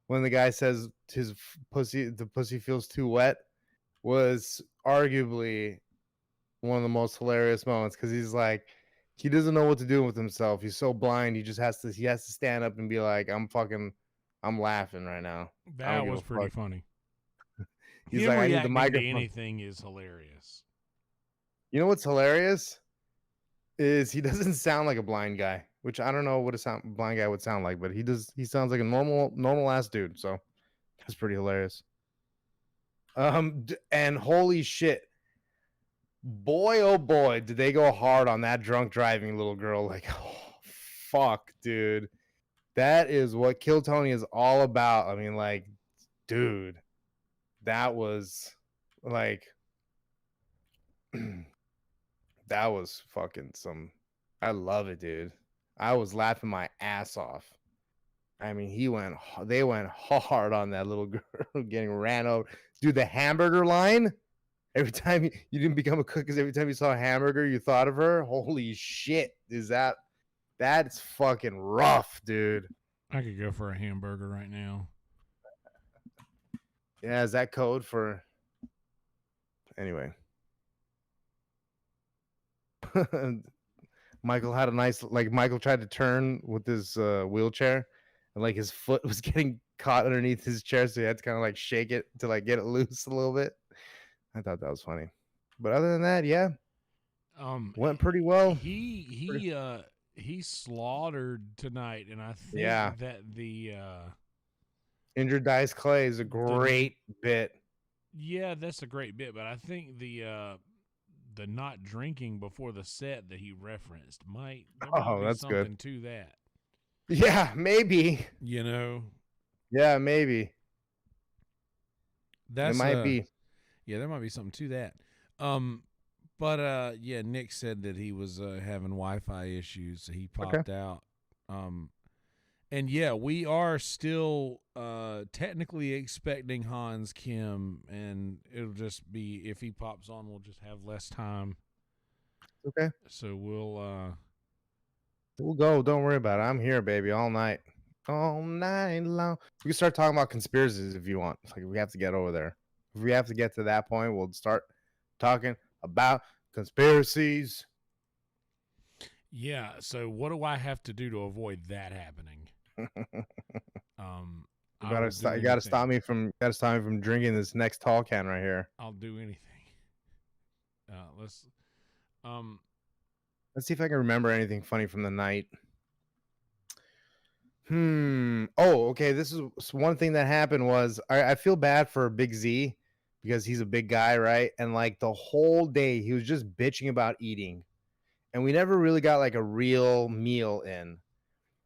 when the guy says the pussy feels too wet was arguably one of the most hilarious moments, because he's like, he doesn't know what to do with himself. He's so blind. He has to stand up and be like, I'm laughing right now. That was pretty funny. He's Him like, I need the reacting to microphone. anything is hilarious. You know what's hilarious is he doesn't sound like a blind guy, which I don't know what a blind guy would sound like, but he does. He sounds like a normal ass dude. So that's pretty hilarious. And holy shit, boy, oh boy, did they go hard on that drunk driving little girl. Like, oh, fuck, dude. That is what Kill Tony is all about. I mean, like, dude, that was like, that was fucking some. I love it, dude. I was laughing my ass off. I mean, they went hard on that little girl getting ran over. Dude, the hamburger line. Every time you didn't become a cook, because every time you saw a hamburger, you thought of her. Holy shit. That's fucking rough, dude. I could go for a hamburger right now. Yeah, is that code for... Anyway. Michael had a nice... Michael tried to turn with his wheelchair, and his foot was getting caught underneath his chair, so he had to kind of shake it to get it loose a little bit. I thought that was funny. But other than that, yeah. Went pretty well. He slaughtered tonight, and I think that the Injured Dice Clay is a great bit. Yeah, that's a great bit, but I think the not drinking before the set that he referenced might be that's something good to that. Yeah, maybe. Yeah, maybe. That might be. Yeah, there might be something to that. But yeah, Nick said that he was having Wi-Fi issues, so he popped out. And yeah, we are still technically expecting Hans Kim, and it'll just be, if he pops on, we'll just have less time. Okay. So we'll go. Don't worry about it. I'm here, baby, all night long. We can start talking about conspiracies if you want. We have to get over there. If we have to get to that point, we'll start talking about conspiracies. Yeah. So what do I have to do to avoid that happening? You gotta stop me from drinking this next tall can right here. I'll do anything. Let's see if I can remember anything funny from the night. Oh, okay. This is one thing that happened was I feel bad for Big Z, because he's a big guy, right? And the whole day he was just bitching about eating, and we never really got a real meal in.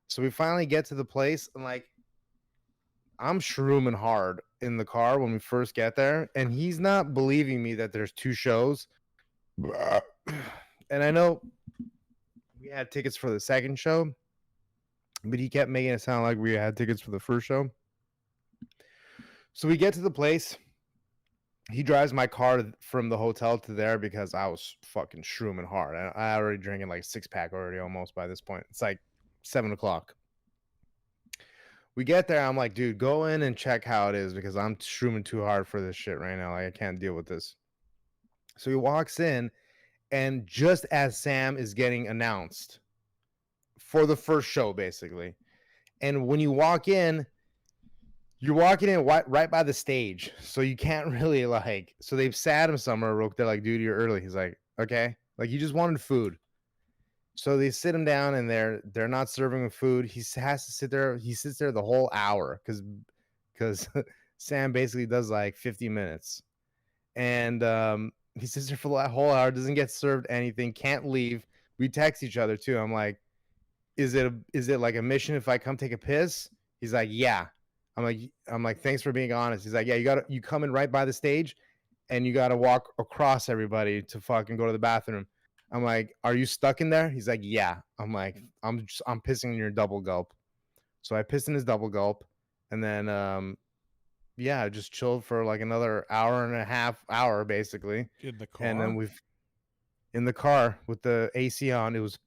So we finally get to the place, and I'm shrooming hard in the car when we first get there, and he's not believing me that there's 2 shows. And I know we had tickets for the second show, but he kept making it sound like we had tickets for the first show. So we get to the place. He drives my car from the hotel to there, because I was fucking shrooming hard. I already drinking 6-pack already almost by this point. It's 7 o'clock. We get there. I'm like, dude, go in and check how it is because I'm shrooming too hard for this shit right now. Like, I can't deal with this. So he walks in, and just as Sam is getting announced for the first show, basically, and when you walk in, you're walking in right by the stage, so you can't really like. So they've sat him somewhere. They're like, dude, you're early. He's like, okay, like he just wanted food. So they sit him down, and they're not serving him food. He has to sit there. He sits there the whole hour because Sam basically does like 50 minutes, and he sits there for the whole hour, doesn't get served anything, can't leave. We text each other too. I'm like, is it like a mission if I come take a piss? He's like, yeah. I'm like, thanks for being honest. He's like, yeah, you come in right by the stage, and you got to walk across everybody to fucking go to the bathroom. I'm like, are you stuck in there? He's like, yeah. I'm like, I'm pissing in your double gulp. So I pissed in his double gulp, and then yeah, I just chilled for like another hour and a half basically. In the car? And then in the car with the AC on. It was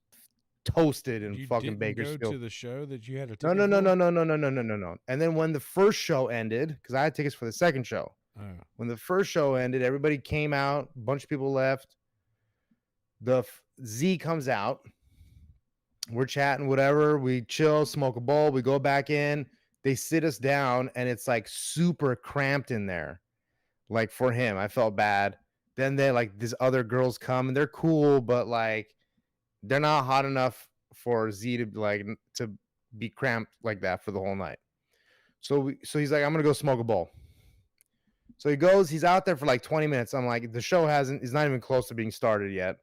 toasted in fucking Bakersfield. Go to the show that you had a No. ticket No. And then when the first show ended, because I had tickets for the second show. Oh. When the first show ended, everybody came out. A bunch of people left. The Z comes out. We're chatting, whatever. We chill, smoke a bowl. We go back in. They sit us down, and it's like super cramped in there. Like for him, I felt bad. Then they like these other girls come, and they're cool, but like they're not hot enough for Z to be cramped like that for the whole night. So he's like, I'm gonna go smoke a bowl. So he goes. He's out there for like 20 minutes. I'm like, the show is not even close to being started yet.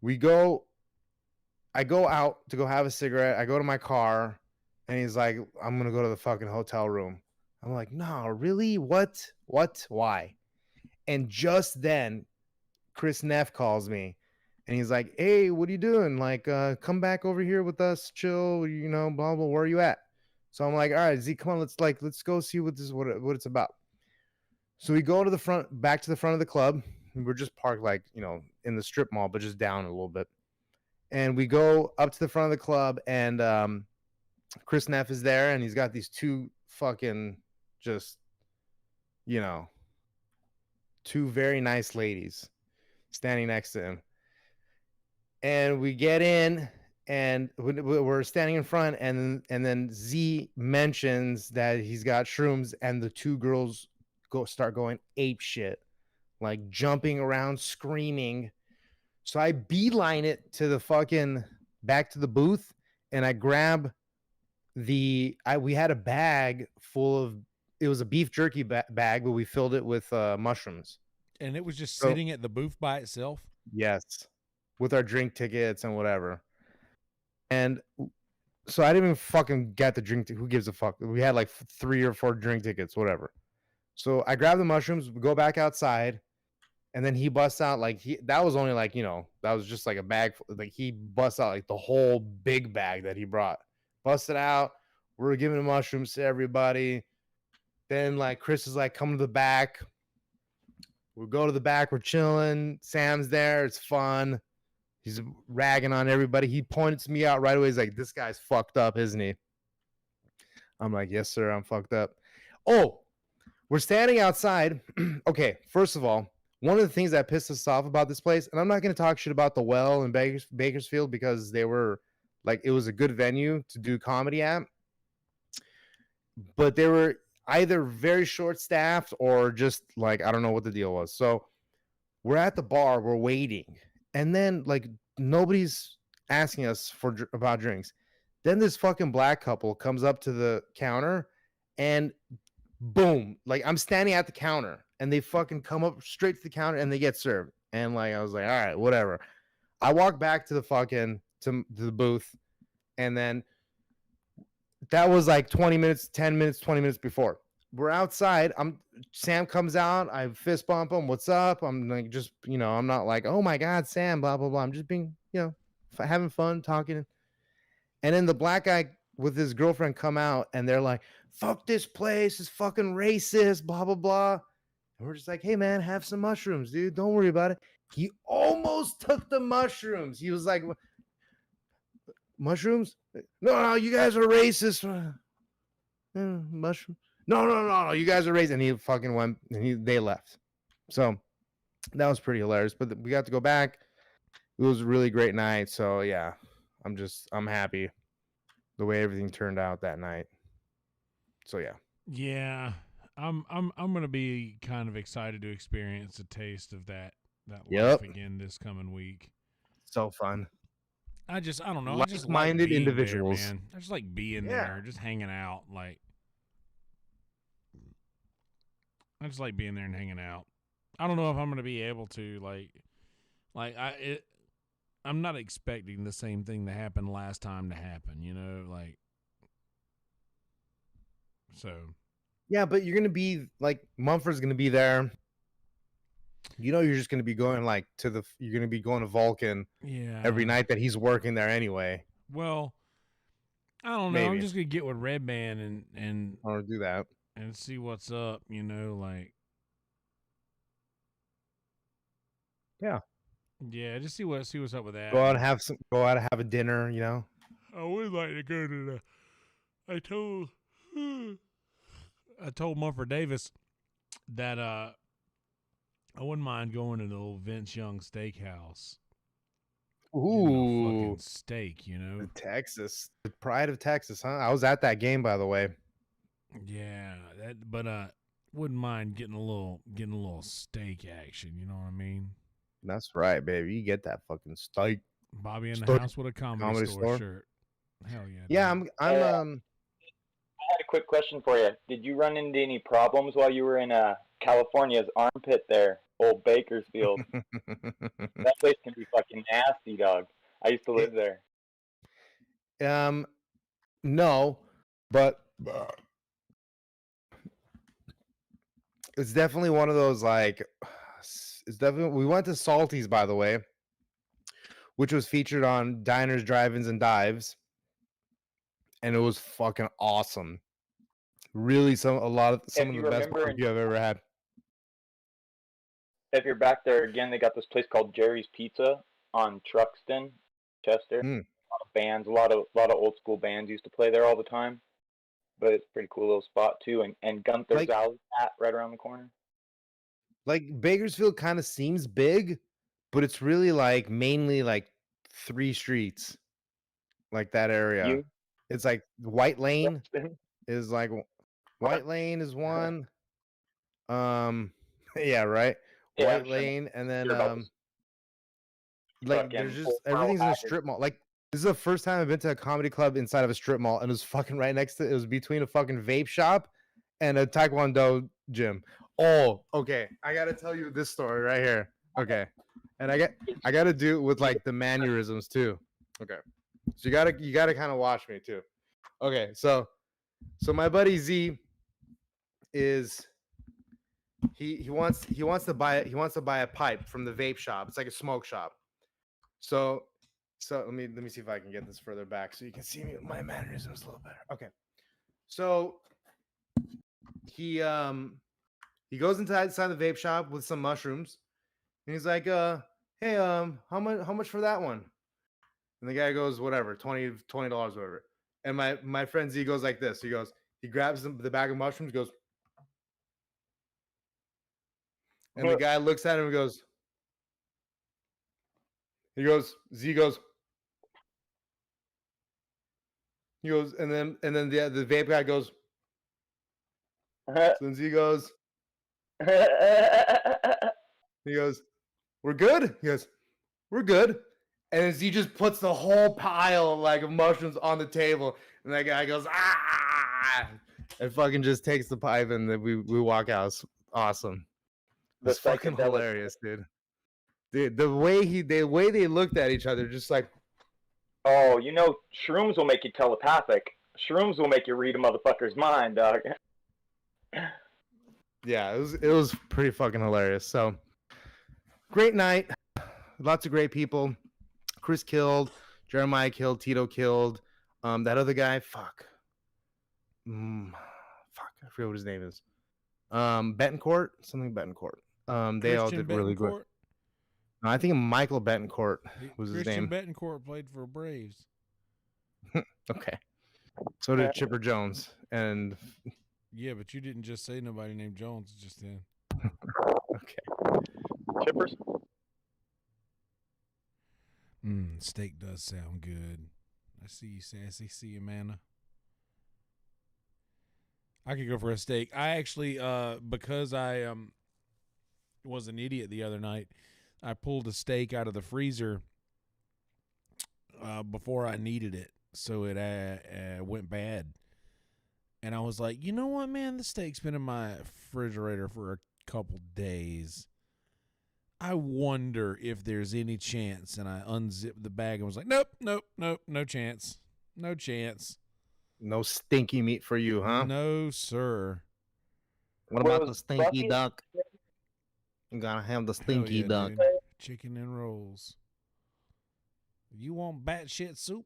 I go out to go have a cigarette. I go to my car, and he's like, I'm going to go to the fucking hotel room. I'm like, no, really? What? Why? And just then, Chris Neff calls me, and he's like, hey, what are you doing? Like, come back over here with us, chill, you know, blah, blah, where are you at? So I'm like, all right, Z, come on, let's go see what it's about. So we go to back to the front of the club. We're just parked like, you know, in the strip mall, but just down a little bit. And we go up to the front of the club, and Chris Neff is there, and he's got these two fucking just, you know, two very nice ladies standing next to him. And we get in, and we're standing in front, and then Z mentions that he's got shrooms, and the two girls start going ape shit, like jumping around, screaming. So I beeline it to the fucking back to the booth, and I grab we had a bag full of, it was a beef jerky bag, but we filled it with mushrooms. And it was just sitting at the booth by itself? Yes. With our drink tickets and whatever. And so I didn't even fucking get the drink. Who gives a fuck? We had like 3 or 4 drink tickets, whatever. So I grabbed the mushrooms, we go back outside. And then he busts out that was only like, you know, that was just like a bag. Like he busts out like the whole big bag that he brought. Busted out. We're giving mushrooms to everybody. Then like Chris is like, come to the back. We go to the back. We're chilling. Sam's there. It's fun. He's ragging on everybody. He points me out right away. He's like, this guy's fucked up, isn't he? I'm like, yes, sir. I'm fucked up. Oh, we're standing outside. Okay, first of all, one of the things that pissed us off about this place, and I'm not going to talk shit about the Well in Bakersfield because they were like, it was a good venue to do comedy at, but they were either very short staffed or just like, I don't know what the deal was. So we're at the bar, we're waiting, and then like nobody's asking us about drinks. Then this fucking black couple comes up to the counter, and boom, like I'm standing at the counter, and they fucking come up straight to the counter and they get served. And like, I was like, all right, whatever. I walk back to the fucking, to the booth. And then that was like 20 minutes before. We're outside. Sam comes out. I fist bump him. What's up? I'm like, just, you know, I'm not like, oh my God, Sam, blah, blah, blah. I'm just being, you know, having fun, talking. And then the black guy with his girlfriend come out, and they're like, fuck this place. It's fucking racist, blah, blah, blah. And we're just like, hey, man, have some mushrooms, dude. Don't worry about it. He almost took the mushrooms. He was like, mushrooms? No, you guys are racist. mushroom. No. You guys are raising. And he fucking went, and they left. So that was pretty hilarious. But we got to go back. It was a really great night. So yeah, I'm happy the way everything turned out that night. So yeah. Yeah, I'm gonna be kind of excited to experience a taste of that Yep. life again this coming week. So fun. I don't know. I just like Like-minded being individuals. there, man. I just like being Yeah. there, just hanging out. Like, I just like being there and hanging out. I don't know if I'm gonna be able to I'm not expecting the same thing that happened last time to happen. You know, like so. Yeah, but you're gonna be like Mumford's gonna be there. You know, you're just gonna be going like you're gonna be going to Vulcan Yeah. every night that he's working there anyway. Well, I don't know. Maybe. I'm just gonna get with Red Band and Or do that. and see what's up. You know, like Yeah. Yeah, just see what's up with that. Go out and have a dinner, you know. I would like to go to the. I told Mumford Davis that I wouldn't mind going to the old Vince Young Steakhouse. Getting a Ooh, fucking steak, you know. Texas, the pride of Texas, huh? I was at that game, by the way. Yeah, but wouldn't mind getting a little steak action. You know what I mean? That's right, baby. You get that fucking steak. Bobby in the Steak. house with a comedy Comedy store store. shirt. Hell yeah. Yeah, dude. I had a quick question for you. Did you run into any problems while you were in California's armpit there, old Bakersfield? That place can be fucking nasty, dog. I used to live there. No, but it's definitely one of those like it's definitely we went to Salty's, by the way, which was featured on Diners, Drive-ins, and Dives, and it was fucking awesome. Really, some of the best barbecue I've ever had. If you're back there again, they got this place called Jerry's Pizza on Truxton, Chester. Mm. A lot of bands, a lot of old school bands used to play there all the time. But it's a pretty cool little spot too, and Gunther's Alley right around the corner. Like Bakersfield kind of seems big, but it's really like mainly like 3 streets, like that area. It's like White Lane is like White Lane is one. Yeah, right. Yeah, White Lane, and then like there's just everything's in a strip mall. Like this is the first time I've been to a comedy club inside of a strip mall, and it was fucking right next to it. It was between a fucking vape shop and a Taekwondo gym. Oh, okay. I gotta tell you this story right here. Okay, and I gotta do it with like the mannerisms too. Okay, so you gotta kind of watch me too. Okay, so my buddy Z is he wants to buy a pipe from the vape shop. It's like a smoke shop. So let me see if I can get this further back so you can see me with my mannerisms a little better. Okay, so he goes inside the vape shop with some mushrooms, and he's like, hey, how much for that one? And the guy goes, whatever, $20, whatever. And my friend Z goes like this. He grabs the bag of mushrooms, goes, and the guy looks at him and goes, Z goes, and then the vape guy goes, so then Z goes, he goes, we're good? He goes, we're good. And then Z just puts the whole pile like of mushrooms on the table, and that guy goes, ah, and fucking just takes the pipe, and then we walk out. It's awesome. It's fucking hilarious, dude. The way they looked at each other, just like, oh, you know, shrooms will make you telepathic. Shrooms will make you read a motherfucker's mind, dog. Yeah, it was pretty fucking hilarious. So great night, lots of great people. Chris killed, Jeremiah killed, Tito killed. That other guy, fuck, I forget what his name is. Betancourt, something Betancourt. They all did really good. No, I think Michael Betancourt was his name. Christian Betancourt played for Braves. Okay. So did Chipper Jones. And Yeah, but you didn't just say nobody named Jones just then. okay. Chippers. Steak does sound good. I see you, Sassy. See you, Amanda. I could go for a steak. I actually, because I was an idiot the other night, I pulled a steak out of the freezer before I needed it, so it went bad. And I was like, you know what, man? The steak's been in my refrigerator for a couple days. I wonder if there's any chance. And I unzipped the bag and was like, nope, no chance. No chance. No stinky meat for you, huh? No, sir. What Well, about the stinky Bucky- duck? You gotta have the Hell stinky yeah, duck. dude. Chicken and rolls. You want batshit soup?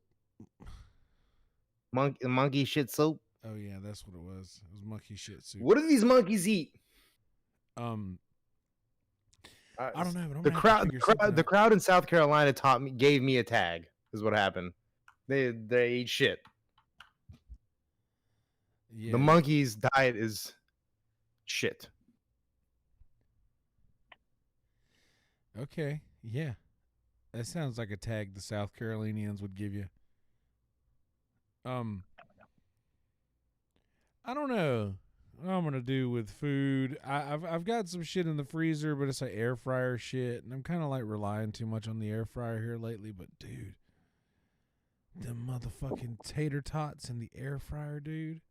Monkey shit soup. Oh yeah, that's what it was. It was monkey shit soup. What do these monkeys eat? I don't know, but I'm The gonna have to crowd, figure something the out. crowd in South Carolina gave me a tag. Is what happened. They eat shit. Yeah. The monkey's diet is shit. Okay. Yeah. That sounds like a tag the South Carolinians would give you. I don't know what I'm gonna do with food. I've got some shit in the freezer, but it's like air fryer shit, and I'm kind of like relying too much on the air fryer here lately. But dude, them motherfucking tater tots in the air fryer, dude.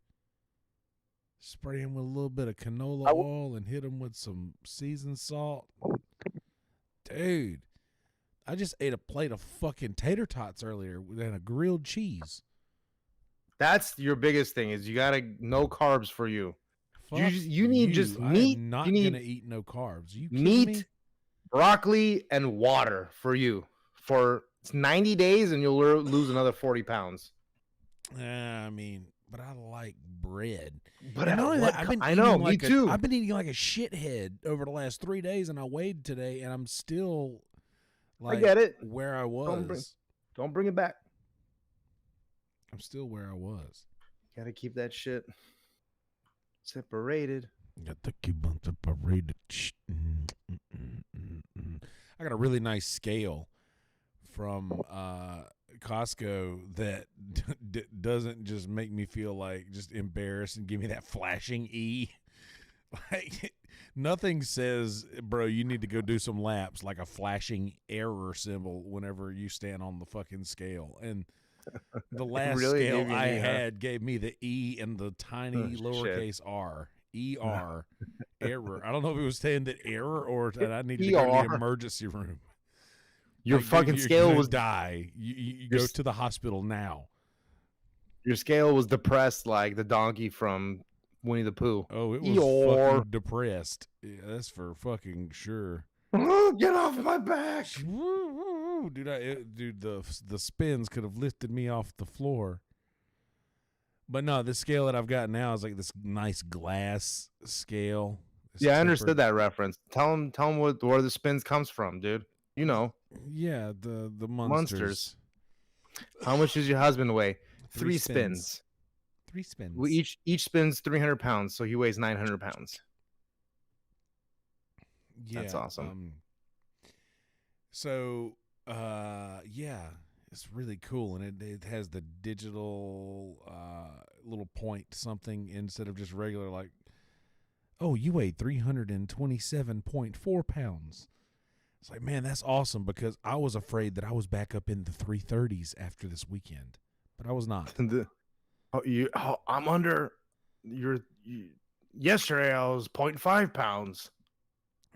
Spray them with a little bit of canola oil and hit them with some seasoned salt. Dude, I just ate a plate of fucking tater tots earlier and a grilled cheese. That's your biggest thing. Is you gotta no carbs for you. Fuck You need just I am meat. not You need gonna eat no carbs. You kidding meat, me? broccoli, and water for you for 90 days, and you'll lose another 40 pounds. I mean, but I like bread. But And not only that, I know, me like too. I've been eating like a shithead over the last 3 days, and I weighed today, and I'm still like I get it. where I was. Don't bring it back. I'm still where I was. Gotta keep that shit separated. Got the Cuban separated. I got a really nice scale from Costco that doesn't just make me feel like just embarrassed and give me that flashing E. Like nothing says, bro, you need to go do some laps like a flashing error symbol whenever you stand on the fucking scale. And the last really scale gave you an I E, huh? had gave me the E and the tiny shit. lowercase r. ER. Error. I don't know if it was saying that error or that I needed to go to the ER. emergency room. Your Like, fucking you're scale gonna was die. You your go s- to the hospital now. your scale was depressed like the donkey from Winnie the Pooh. Oh, it was Eeyore. fucking depressed. Yeah, that's for fucking sure. Get off my back! Woo, dude, the spins could have lifted me off the floor. But no, the scale that I've got now is like this nice glass scale. It's Yeah, I tempered. understood that reference. Tell him where the spins comes from, dude. You know. Yeah, the Monsters. monsters. How much does your husband weigh? 3 3 spins. 3 spins. We each spins 300 pounds, so he weighs 900 pounds. That's awesome. So, yeah, it's really cool, and it has the digital little point something instead of just regular like, oh, you weighed 327.4 pounds. It's like, man, that's awesome because I was afraid that I was back up in the 330s after this weekend, but I was not. I'm under yesterday I was 0.5 pounds.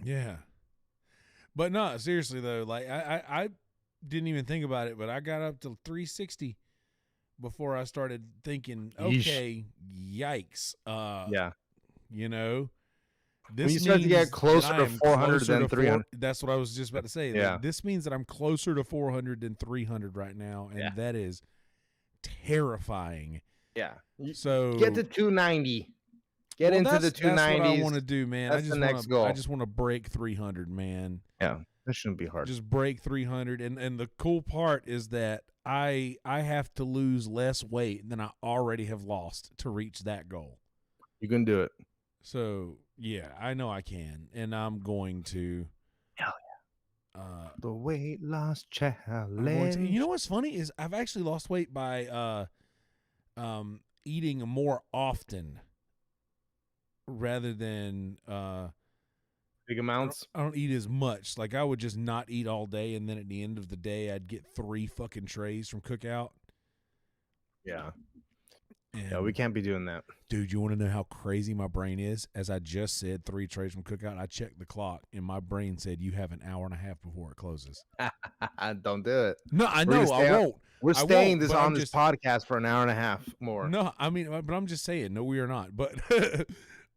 Yeah. But no, seriously though, like I didn't even think about it, but I got up to 360 before I started thinking, okay, yikes. Yeah. You know, this When you start to get means closer that to I am 400 closer than to 300. That's what I was just about to say. Yeah. This means that I'm closer to 400 than 300 right now, and Yeah. that is terrifying. Yeah. So Get to 290. Get Well, into the that's what I 290s. want to do, man. That's the next goal. I just want to break 300, man. Yeah, that shouldn't be hard. Just break 300, and the cool part is that I have to lose less weight than I already have lost to reach that goal. You can do it. So yeah, I know I can, and I'm going to. Hell yeah! The weight loss challenge. You know what's funny is I've actually lost weight by eating more often rather than big amounts. I don't eat as much. Like I would just not eat all day, and then at the end of the day, I'd get 3 fucking trays from Cookout. Yeah. And Yeah, we can't be doing that. Dude, you want to know how crazy my brain is? As I just said, 3 trays from Cookout. I checked the clock, and my brain said you have an hour and a half before it closes. Don't do it. No, I know I won't. We're I staying won't, on this podcast for an hour and a half more. No, I mean, but I'm just saying. No, we are not. But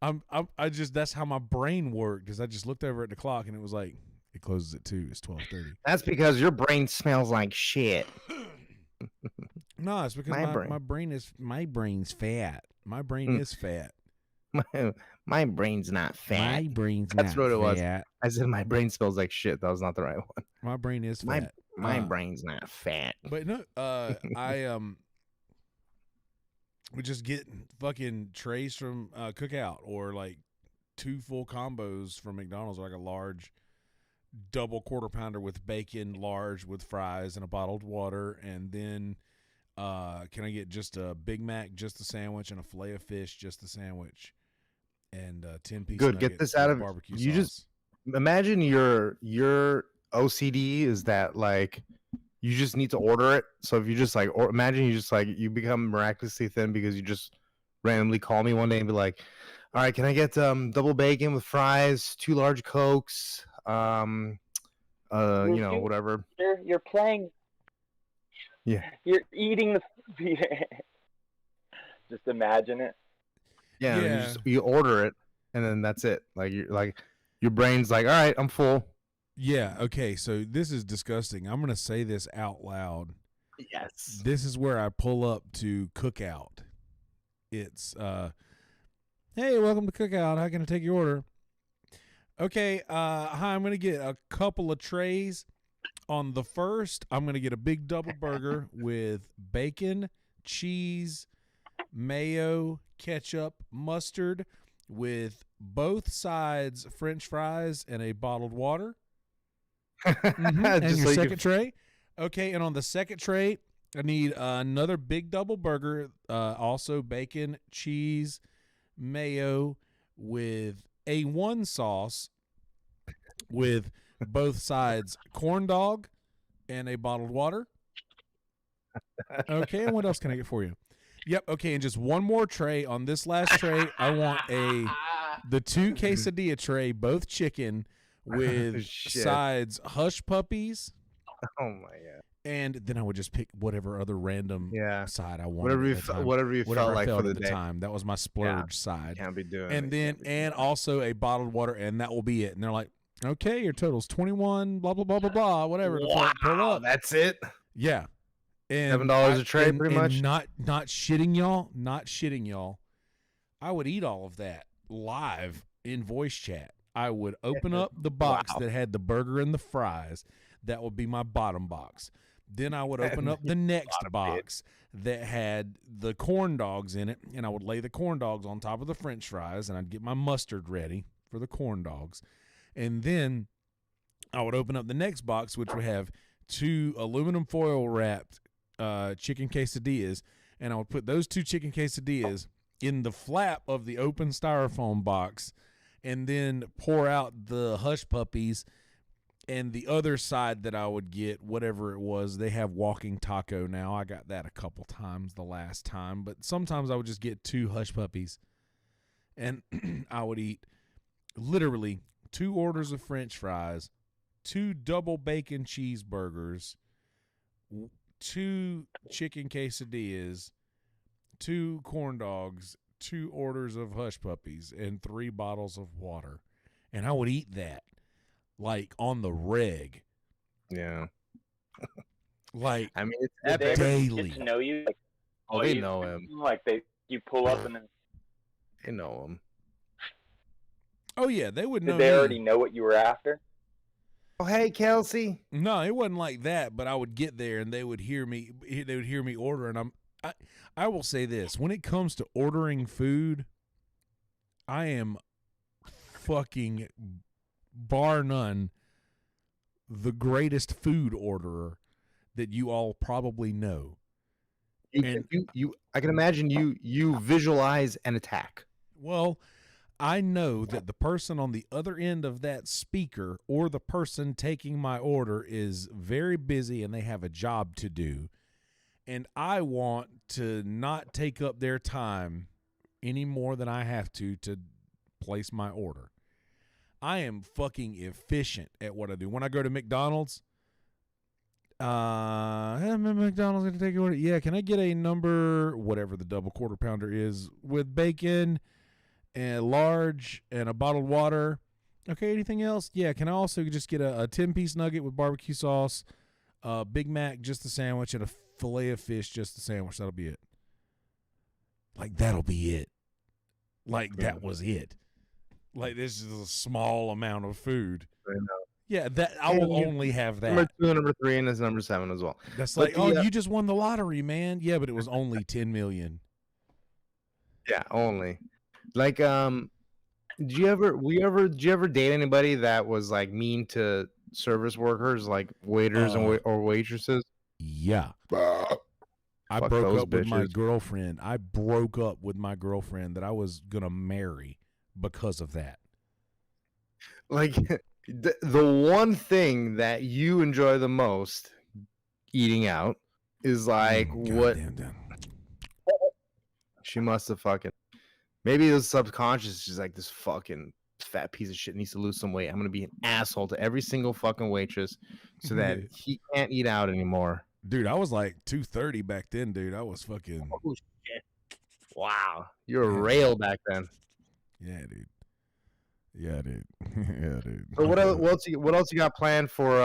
I just that's how my brain worked, because I just looked over at the clock and it was like it closes at 2. It's 12:30. That's because your brain smells like shit. No, it's because my brain's fat. My brain is fat. My brain's not fat. My brain's That's not what it was. fat. I said my brain smells like shit. That was not the right one. My brain is fat. My brain's not fat. But no, I would just get fucking trays from Cookout, or like 2 full combos from McDonald's, like a large double quarter pounder with bacon, large with fries and a bottled water, and then can I get just a Big Mac, just the sandwich, and a fillet of fish, just the sandwich, and 10 pieces. Good. Get this out of barbecue you. sauce. Just imagine your OCD is that like you just need to order it. So if you just like, or imagine you just like you become miraculously thin because you just randomly call me one day and be like, "All right, can I get double bacon with fries, 2 large Cokes, whatever." You're playing. Yeah. You're eating the. Just imagine it. Yeah. And you order it, and then that's it. Like your brain's like, "All right, I'm full." Yeah, okay, so this is disgusting. I'm going to say this out loud. Yes. This is where I pull up to Cookout. It's, hey, welcome to Cookout. How can I take your order? Okay, hi, I'm going to get a couple of trays. On the first, I'm going to get a big double burger with bacon, cheese, mayo, ketchup, mustard, with both sides French fries and a bottled water. And Just your like second tray. Okay, and on the second tray, I need another big double burger, also bacon, cheese, mayo, with A1 sauce, with both sides corn dog and a bottled water. Okay, and what else can I get for you? Yep, okay, and just one more tray. On this last tray, I want the 2 quesadilla tray, both chicken, with sides hush puppies. Oh my god! And then I would just pick whatever other random side I wanted. Whatever you felt like for the at the day. time. That was my splurge side. Can't be doing. And then also a bottled water, and that will be it. And they're like, okay, your total's 21. Blah blah blah blah blah. Whatever. Wow, pull up. That's it. Yeah. And $7 a tray, pretty much. Not shitting y'all. Not shitting y'all. I would eat all of that live in voice chat. I would open up the box that had the burger and the fries. That would be my bottom box. Then I would open up the next box that had the corn dogs in it, and I would lay the corn dogs on top of the French fries, and I'd get my mustard ready for the corn dogs. And then I would open up the next box, which would have 2 aluminum foil wrapped chicken quesadillas, and I would put those 2 chicken quesadillas in the flap of the open styrofoam box, and then pour out the hush puppies. And the other side that I would get, whatever it was, they have walking taco now. I got that a couple times the last time, but sometimes I would just get 2 hush puppies, and I would eat literally 2 orders of French fries, 2 double bacon cheeseburgers, 2 chicken quesadillas, 2 corn dogs, 2 orders of hush puppies, and 3 bottles of water. And I would eat that like on the reg. Yeah. Like, I mean, it's Did they epic. ever daily. get to know you? Like, Oh, they know him. Like you pull up and then They know him. Oh yeah, they would know. Did they me. already know what you were after? Oh, hey, Kelsey. No, it wasn't like that. But I would get there and they would hear me. They would hear me order, and I will say this: when it comes to ordering food, I am fucking bar none the greatest food orderer that you all probably know. I can imagine you visualize an attack. Well, I know that the person on the other end of that speaker or the person taking my order is very busy and they have a job to do. And I want to not take up their time any more than I have to place my order. I am fucking efficient at what I do. When I go to McDonald's, McDonald's going to take your order. Yeah, can I get a number, whatever the double quarter pounder is, with bacon and large and a bottled water? Okay, anything else? Yeah, can I also just get a 10-piece nugget with barbecue sauce, Big Mac, just the sandwich, and a fillet of fish, just the sandwich? That'll be it. Like, that'll be it. Like, that was it. Like, this is a small amount of food. I know. Yeah, that I will only have that. Number 2, number 3, and it's number 7 as well. That's like, you just won the lottery, man. Yeah, but it was only 10 million. Yeah, only. Like, did you ever date anybody that was like mean to service workers, like waiters or waitresses? Yeah. I Fuck broke those up with my bitches. girlfriend. I broke up with my girlfriend that I was gonna marry because of that. Like the one thing that you enjoy the most eating out is like what Damn. she must have fucking, maybe it was subconscious. She's like, this fucking fat piece of shit needs to lose some weight. I'm gonna be an asshole to every single fucking waitress so that he can't eat out anymore. Dude, I was like 230 back then, dude. I was fucking Oh shit! Wow, you were a rail back then. yeah, dude. Yeah, dude. Yeah, dude. So what else you got planned for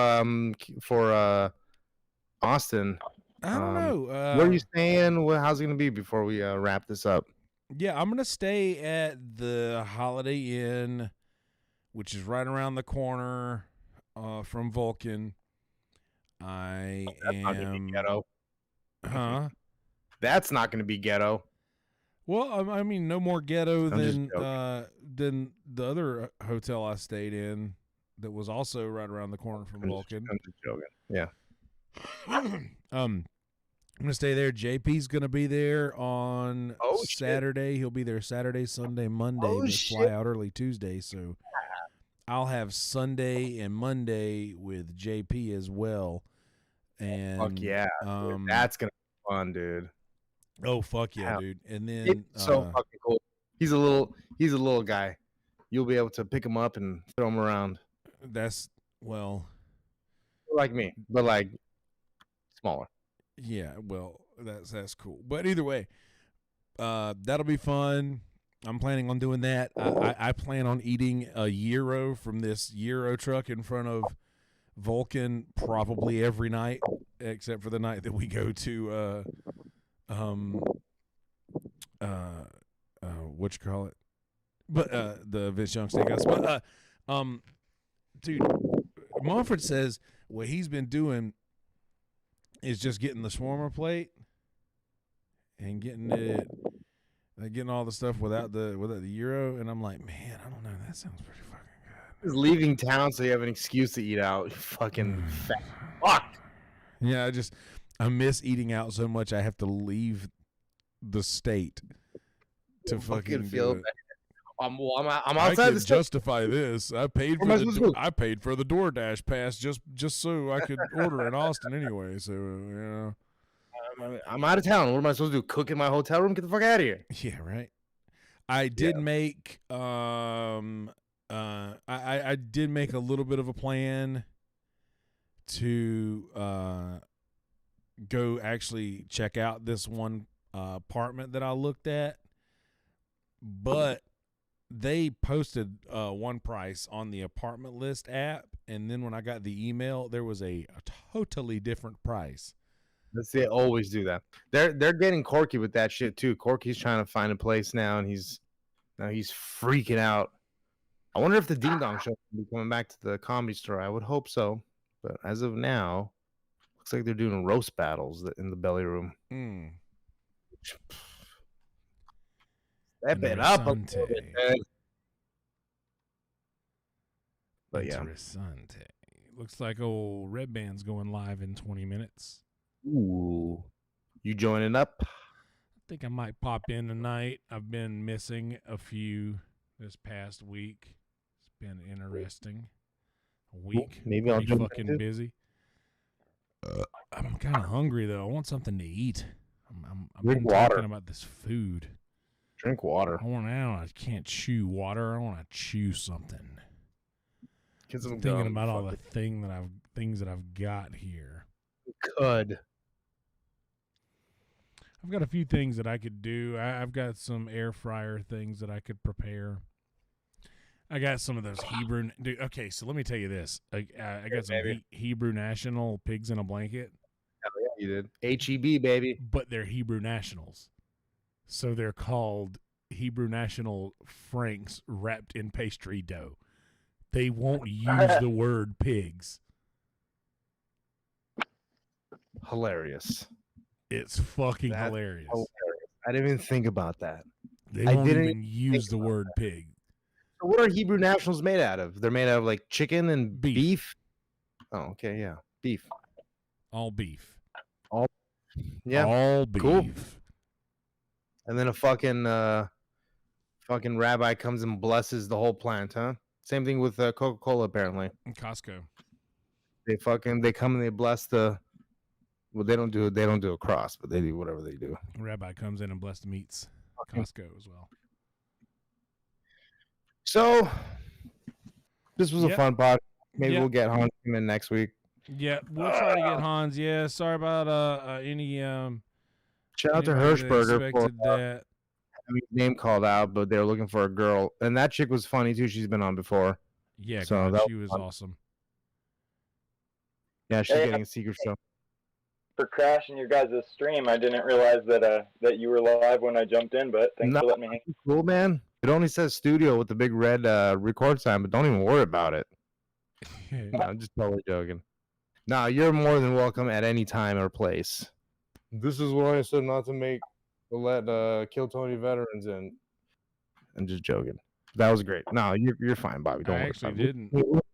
Austin? I don't know. Where are you staying? How's it gonna be before we wrap this up? Yeah, I'm gonna stay at the Holiday Inn, which is right around the corner from Vulcan. That's not gonna be ghetto. Huh? That's not gonna be ghetto. Well, I mean, no more ghetto I'm than the other hotel I stayed in that was also right around the corner from Vulcan. I'm just joking. Yeah. I'm gonna stay there. JP's gonna be there on Saturday. He'll be there Saturday, Sunday, Monday. Oh, but shit. fly out early Tuesday, so I'll have Sunday and Monday with JP as well. And Fuck yeah, dude. That's gonna be fun, dude. oh fuck yeah, Hell, dude! And then It's so fucking cool. He's a little guy. You'll be able to pick him up and throw him around that's well, like me, but like smaller. yeah, well that's cool. But either way, that'll be fun. I'm planning on doing that. I plan on eating a gyro from this gyro truck in front of Vulcan probably every night, except for the night that we go to what you call it? But the Vince Young Steakhouse. But dude, Mumford says what he's been doing is just getting the shawarma plate and getting all the stuff without the gyro, and I'm like, man, I don't know, that sounds pretty fucking good. Just leaving town so you have an excuse to eat out. You fucking fat fuck. Yeah, I miss eating out so much I have to leave the state to fucking feel do it. I'm I outside could the state. justify this. I paid What am I for supposed to do? I paid for the DoorDash pass just so I could order in Austin anyway. So I'm out of town. What am I supposed to do? Cook in my hotel room? Get the fuck out of here. yeah, right. I did make I did make a little bit of a plan to go actually check out this one apartment that I looked at, but they posted one price on the apartment list app, and then when I got the email, there was a totally different price. They always do that. They're getting Corky with that shit too. Corky's trying to find a place now, and he's freaking out I wonder if the Ding Dong Show will be coming back to the Comedy Store. I would hope so, but as of now, looks like they're doing roast battles in the belly room. Step it up a little bit, man. But yeah. Interessante. Looks like old Red Band's going live in 20 minutes. Ooh. You joining up? I think I might pop in tonight. I've been missing a few this past week. It's been interesting. A week. Maybe I'll jump fucking in. busy. I'm kind of hungry though. I want something to eat. I'm Drink water. talking about this food. Drink water. I can't chew water. I want to chew something. Get I'm some thinking gum, about all fuck the things that I've got here. Could. I've got a few things that I could do. I've got some air fryer things that I could prepare. I got some of those Hebrew. Dude, okay, so let me tell you this. I got some Hebrew National pigs in a blanket. Hell yeah, you did. HEB, baby. But they're Hebrew Nationals. So they're called Hebrew National Franks wrapped in pastry dough. They won't use the word pigs. Hilarious. It's fucking hilarious. I didn't even think about that. They won't even use the word pig. So what are Hebrew Nationals made out of? They're made out of like chicken and beef. Oh, okay, yeah, beef. All beef. Yeah, all beef. Cool. And then a fucking rabbi comes and blesses the whole plant, huh? Same thing with Coca-Cola, apparently. And Costco. They come and they bless the. Well, they don't do a cross, but they do whatever they do. Rabbi comes in and bless the meats. Costco as well. So this was a fun pod. Maybe we'll get Hans in next week. Yeah, we'll try to get Hans. Yeah, sorry about any shout out to Hirschberger for that. having his name called out, but they're looking for a girl, and that chick was funny too. She's been on before. Yeah, so God, she was awesome. Yeah, she's getting a secret show. For crashing your guys' stream, I didn't realize that you were live when I jumped in, but thanks for letting me hang. Cool, man. It only says studio with the big red record sign, but don't even worry about it. No, I'm just totally joking. No, you're more than welcome at any time or place. This is why I said not to let Kill Tony veterans in. I'm just joking. That was great. No, you're fine, Bobby. Don't worry. I actually didn't. Look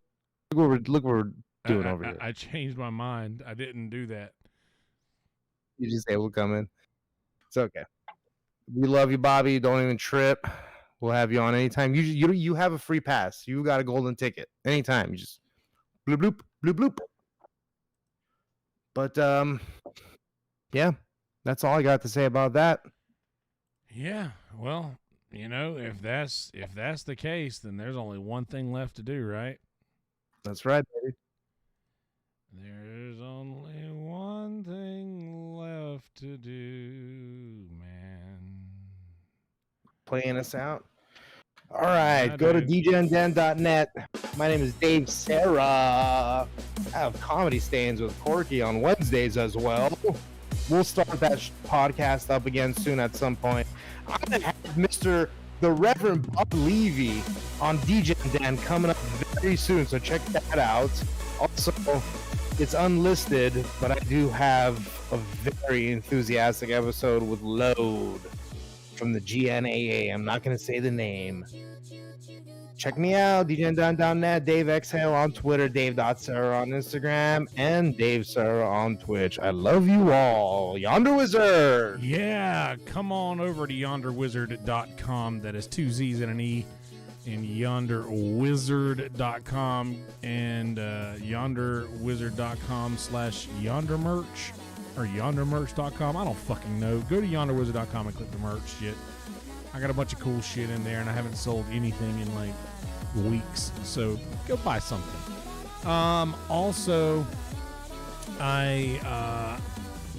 what we're doing over here. I changed my mind. I didn't do that. You just able to come in. It's okay. We love you, Bobby. Don't even trip. We'll have you on anytime. You have a free pass. You got a golden ticket. Anytime. You just bloop bloop bloop bloop. But yeah, that's all I got to say about that. Yeah, well, if that's the case, then there's only one thing left to do, right? That's right, baby. There's only one thing left to do, man. Playing us out. All right, go to djnden.net. My name is Dave Sarah. I have Comedy Stains with Corky on Wednesdays as well. We'll start that podcast up again soon at some point. I'm going to have Mr. the Reverend Bob Levy on DJN coming up very soon, so check that out. Also, it's unlisted, but I do have a very enthusiastic episode with Load from the GNAA. I'm not going to say the name. Check me out, djn.net, Dave Exhale on Twitter, Dave.Sarah on Instagram, and Dave Sarah on Twitch. I love you all. Yonder Wizard! Yeah, come on over to yonderwizard.com. That is 2 Z's and an E. And yonderwizard.com and yonderwizard.com/yondermerch or yondermerch.com. I don't fucking know. Go to yonderwizard.com and click the merch shit. I got a bunch of cool shit in there, and I haven't sold anything in like weeks, so go buy something. Also, I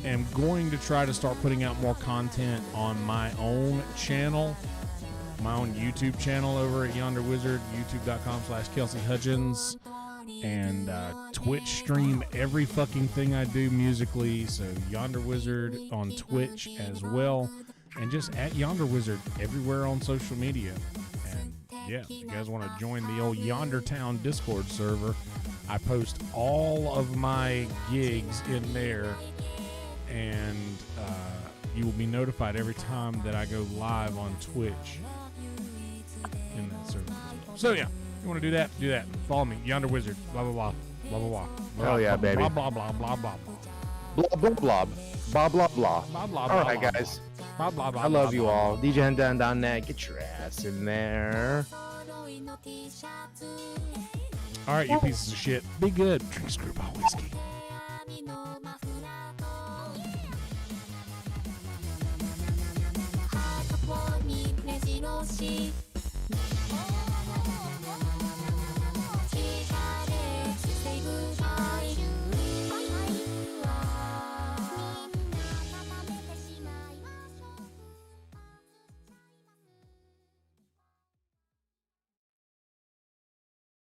am going to try to start putting out more content on my own channel, my own YouTube channel over at Yonder Wizard, youtube.com/Kelsey Hudgens, and Twitch stream every fucking thing I do musically, so Yonder Wizard on Twitch as well, and just at Yonder Wizard everywhere on social media. And Yeah, if you guys want to join the old Yonder Town Discord server, I post all of my gigs in there, and you will be notified every time that I go live on Twitch in that server as well. So yeah, you want to do that? Do that. Follow me, Yonder Wizard. Blah blah blah. Blah blah blah. Hell yeah, baby. Blah blah blah blah blah. Blah blah blah. Blah blah blah. Blah blah. All right, guys. Blah blah blah. I love you all. DJHendown.net. Get your ass in there. All right, you pieces of shit. Be good. Drink Screwball whiskey.